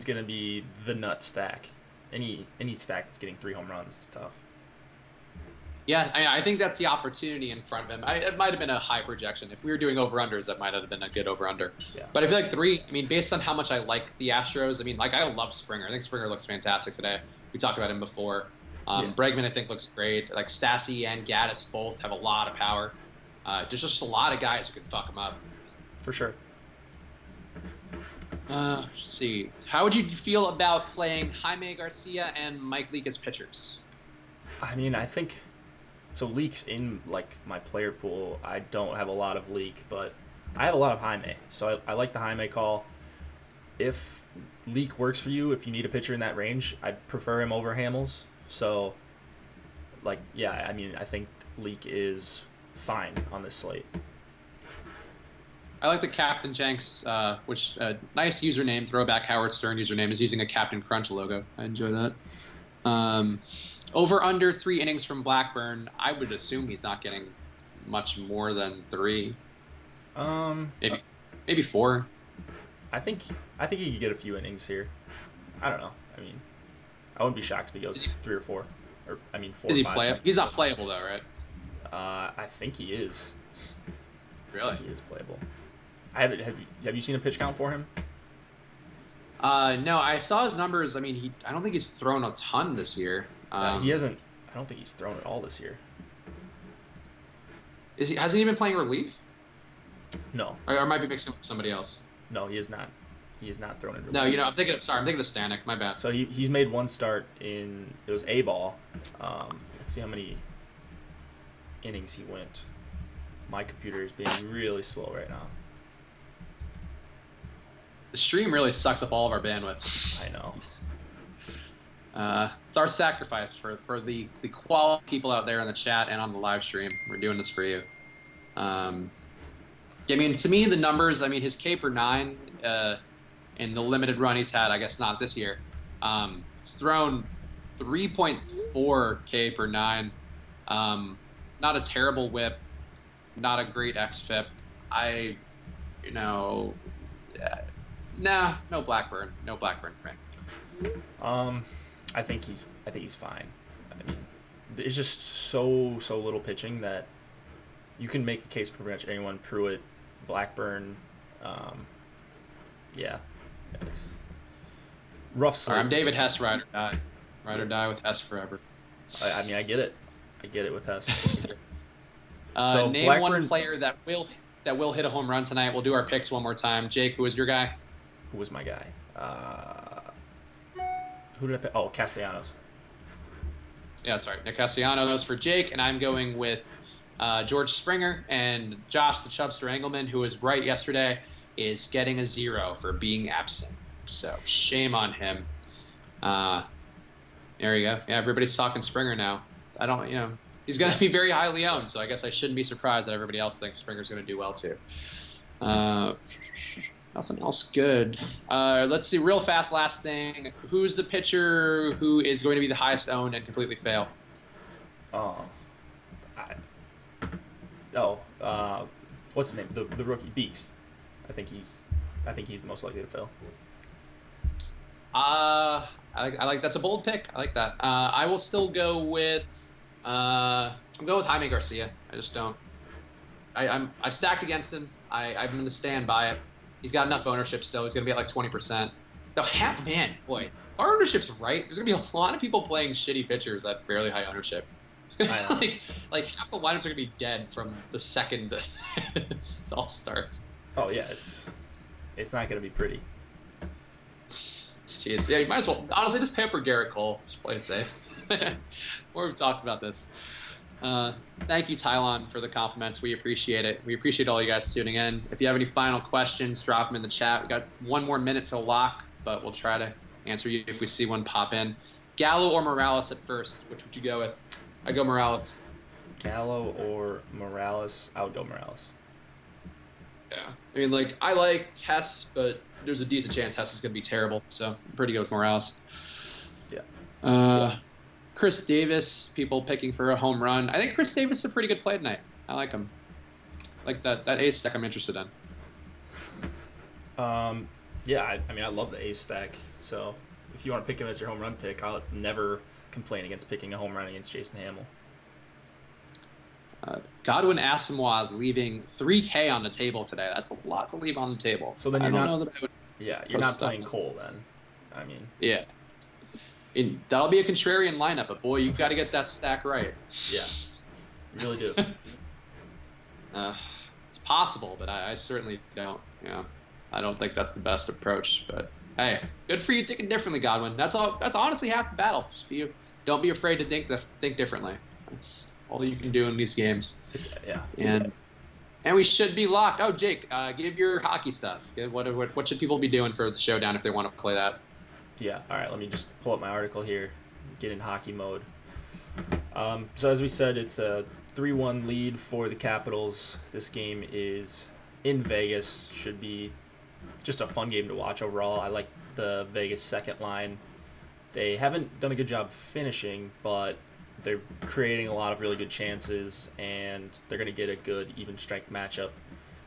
gonna be the nut stack. Any stack that's getting 3 home runs is tough. Yeah, I think that's the opportunity in front of him. It might have been a high projection. If we were doing over-unders, that might have been a good over-under. Yeah. But I feel like 3, I mean, based on how much I like the Astros, I mean, like, I love Springer. I think Springer looks fantastic today. We talked about him before. Bregman, I think, looks great. Like, Stassi and Gaddis both have a lot of power. There's just a lot of guys who can fuck him up. For sure. Let's see. How would you feel about playing Jaime Garcia and Mike Leake as pitchers? I mean, I think... So Leake's in, like, my player pool. I don't have a lot of Leake, but I have a lot of Jaime. So I like the Jaime call. If Leake works for you, if you need a pitcher in that range, I'd prefer him over Hamels. So, like, yeah, I mean, I think Leake is fine on this slate. I like the Captain Jenks, which nice username, throwback Howard Stern username, is using a Captain Crunch logo. I enjoy that. Over under 3 innings from Blackburn. I would assume he's not getting much more than 3. Maybe 4. I think he could get a few innings here. I don't know. I mean, I wouldn't be shocked if he goes 3 or 4, or I mean 4. Is he or 5. playable? He's not playable though, right? I think he is. Really? I think he is playable. Have you seen a pitch count for him? No, I saw his numbers. I mean, I don't think he's thrown a ton this year. He hasn't. I don't think he's thrown at all this year. Hasn't he been playing relief? No. Or I might be mixing with somebody else. No, he is not. He is not thrown in relief. No, I'm thinking of Stanek. My bad. So he's made 1 start in, it was A-ball. Let's see how many innings he went. My computer is being really slow right now. The stream really sucks up all of our bandwidth. I know. It's our sacrifice for the quality people out there in the chat and on the live stream. We're doing this for you. I mean, to me, the numbers, I mean, his K per 9 in the limited run he's had, I guess not this year, he's thrown 3.4 K per 9. Not a terrible whip, not a great XFIP. No Blackburn. No Blackburn, Frank. I think he's fine. I mean, it's just so little pitching that you can make a case for pretty much anyone. Pruitt, Blackburn, yeah, it's rough slate. I'm David Hess, ride or die with Hess forever. I mean, I get it with Hess. So name Blackburn, one player that will hit a home run tonight. We'll do our picks one more time. Jake, who was your guy? Who was my guy? Who did I pick? Oh, Castellanos. Yeah, that's right. Nick Castellanos for Jake, and I'm going with George Springer and Josh the Chubster Engelman, who was right yesterday, is getting a 0 for being absent. So shame on him. There you go. Yeah, everybody's talking Springer now. I don't, he's going to be very highly owned, so I guess I shouldn't be surprised that everybody else thinks Springer's going to do well too. Nothing else good. Let's see, real fast, last thing. Who's the pitcher who is going to be the highest owned and completely fail? What's his name? The rookie Beeks. I think he's the most likely to fail. I like that's a bold pick. I like that. I will still go with I'm going with Jaime Garcia. I just don't. I stacked against him. I'm going to stand by it. He's got enough ownership still. He's going to be at like 20%. Boy, our ownership's right. There's going to be a lot of people playing shitty pitchers at fairly high ownership. It's going to be like half the lineups are going to be dead from the second this all starts. Oh yeah, it's not going to be pretty. Jeez, yeah, you might as well honestly just pay up for Garrett Cole. Just play it safe. We've talked about this. Thank you, Tylon, for the compliments. We appreciate it. We appreciate all you guys tuning in. If you have any final questions, drop them in the chat. We got 1 more minute to lock, but we'll try to answer you if we see one pop in. Gallo or Morales at first? Which would you go with? I go Morales. Gallo or Morales? I would go Morales. Yeah, I mean, I like Hess, but there's a decent chance Hess is going to be terrible. So I'm pretty good with Morales. Yeah. Chris Davis, people picking for a home run. I think Chris Davis is a pretty good play tonight. I like him. Like that ace stack I'm interested in. Yeah, I mean, I love the ace stack. So if you want to pick him as your home run pick, I'll never complain against picking a home run against Jason Hamill. Godwin Asamoah is leaving $3K on the table today. That's a lot to leave on the table. So then you're not playing Cole then. I mean, yeah. That'll be a contrarian lineup, but boy, you've got to get that stack right. Yeah, you really do. It's possible, but I certainly don't. I don't think that's the best approach. But hey, good for you thinking differently, Godwin. That's all. That's honestly half the battle. Don't be afraid to think differently. That's all you can do in these games. Yeah. And we should be locked. Oh, Jake, give your hockey stuff. What should people be doing for the showdown if they want to play that? Yeah, all right, let me just pull up my article here, get in hockey mode. So as we said, it's a 3-1 lead for the Capitals. This game is in Vegas. Should be just a fun game to watch overall. I like the Vegas second line. They haven't done a good job finishing, but they're creating a lot of really good chances, and they're going to get a good even strength matchup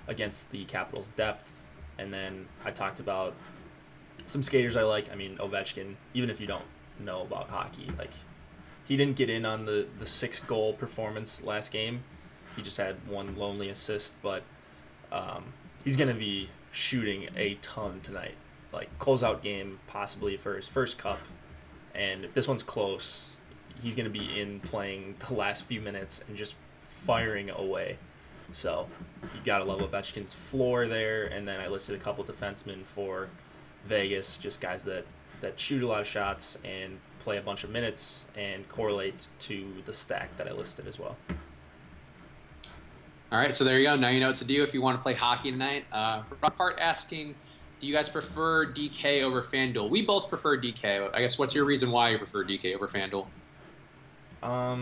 against the Capitals' depth. And then I talked about some skaters I like. I mean, Ovechkin, even if you don't know about hockey, he didn't get in on the 6-goal performance last game. He just had 1 lonely assist, but he's going to be shooting a ton tonight. Closeout game possibly for his first cup. And if this one's close, he's going to be in playing the last few minutes and just firing away. So you got to love Ovechkin's floor there. And then I listed a couple defensemen for Vegas, just guys that shoot a lot of shots and play a bunch of minutes and correlate to the stack that I listed as well. All right, so there you go. Now you know what to do if you want to play hockey tonight. Rockpart asking, do you guys prefer DK over FanDuel? We both prefer DK. I guess what's your reason why you prefer DK over FanDuel? I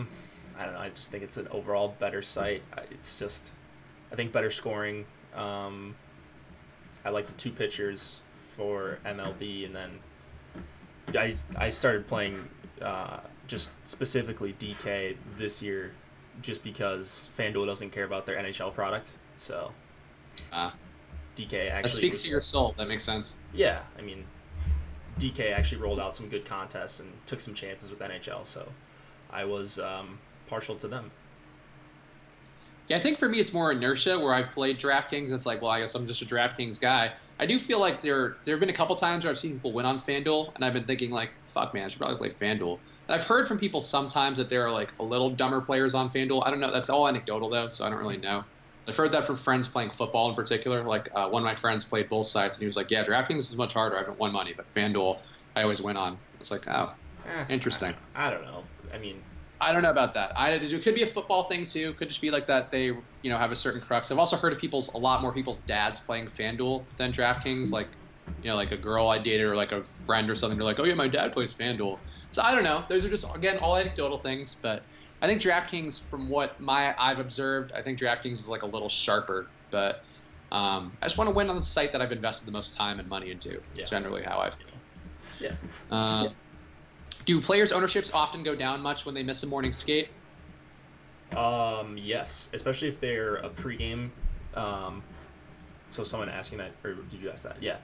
don't know. I just think it's an overall better site. It's just, I think, better scoring. I like the 2 pitchers for MLB, and then I started playing just specifically DK this year just because FanDuel doesn't care about their NHL product. So DK actually... That speaks to your soul. That makes sense. Yeah, I mean, DK actually rolled out some good contests and took some chances with NHL, so I was partial to them. Yeah, I think for me it's more inertia where I've played DraftKings. It's like, well, I guess I'm just a DraftKings guy. I do feel like there have been a couple times where I've seen people win on FanDuel, and I've been thinking like, fuck, man, I should probably play FanDuel. And I've heard from people sometimes that there are like a little dumber players on FanDuel. I don't know. That's all anecdotal though, so I don't really know. I've heard that from friends playing football in particular. Like one of my friends played both sides, and he was like, yeah, DraftKings is much harder. I haven't won money, but FanDuel I always win on. It's like, oh, interesting. I don't know. I mean, I don't know about that. It could be a football thing too. Could just be like that. They have a certain crux. I've also heard of a lot more people's dads playing FanDuel than DraftKings. Like like a girl I dated or like a friend or something. They're like, oh yeah, my dad plays FanDuel. So I don't know. Those are just again all anecdotal things. But I think DraftKings, from what I've observed, I think DraftKings is like a little sharper. But I just want to win on the site that I've invested the most time and money into. It's generally how I feel. Yeah. Do players' ownerships often go down much when they miss a morning skate? Yes, especially if they're a pregame. So someone asking that, or did you ask that? Yeah.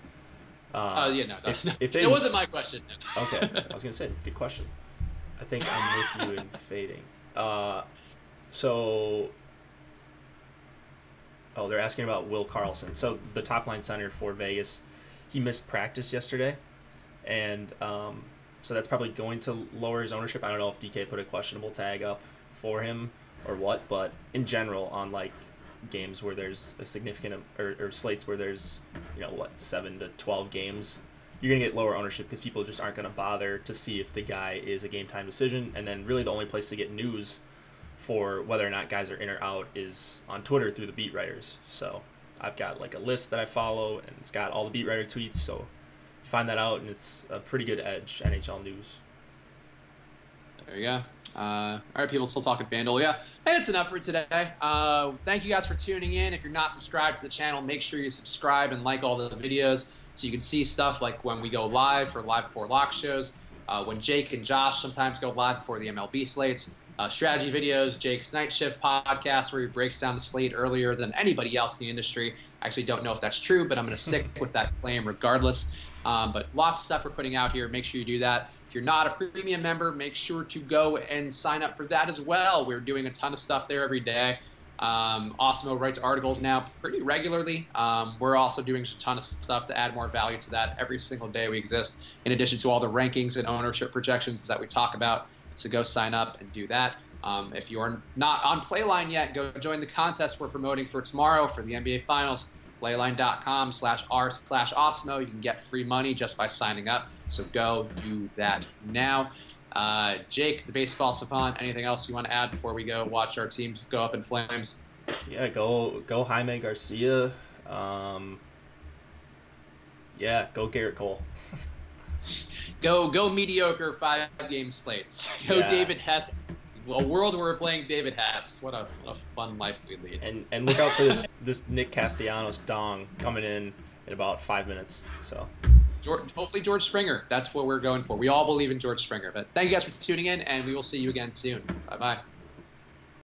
No. If it wasn't my question. Okay, I was gonna say, good question. I think I'm with you in fading. They're asking about Will Carlson. So the top line center for Vegas, he missed practice yesterday, and so that's probably going to lower his ownership. I don't know if DK put a questionable tag up for him or what, but in general, on like games where there's a significant or slates where there's 7 to 12 games, you're gonna get lower ownership because people just aren't gonna bother to see if the guy is a game time decision. And then really the only place to get news for whether or not guys are in or out is on Twitter through the beat writers. So I've got like a list that I follow, and it's got all the beat writer tweets. So you find that out, and it's a pretty good edge, NHL news. There you go. All right, people still talking FanDuel. Yeah, hey, that's enough for today. Thank you guys for tuning in. If you're not subscribed to the channel, make sure you subscribe and like all the videos so you can see stuff like when we go live for Live Before Lock shows, when Jake and Josh sometimes go live before the MLB slates, strategy videos, Jake's Night Shift podcast where he breaks down the slate earlier than anybody else in the industry. I actually don't know if that's true, but I'm going to stick with that claim regardless. But lots of stuff we're putting out here. Make sure you do that. If you're not a premium member, make sure to go and sign up for that as well. We're doing a ton of stuff there every day. Osmo writes articles now pretty regularly. We're also doing a ton of stuff to add more value to that every single day we exist, in addition to all the rankings and ownership projections that we talk about. So go sign up and do that. If you are not on Playline yet, go join the contest we're promoting for tomorrow for the NBA Finals. Playline.com/r/Osmo. You can get free money just by signing up. So go do that now. Jake, the baseball savant, anything else you want to add before we go watch our teams go up in flames? Yeah, go Jaime Garcia. Go Garrett Cole. Go mediocre 5-game slates. Go David Hess. A world where we're playing David Hess. What a fun life we lead. And look out for this Nick Castellanos dong coming in about 5 minutes. So hopefully George Springer. That's what we're going for. We all believe in George Springer. But thank you guys for tuning in, and we will see you again soon. Bye-bye.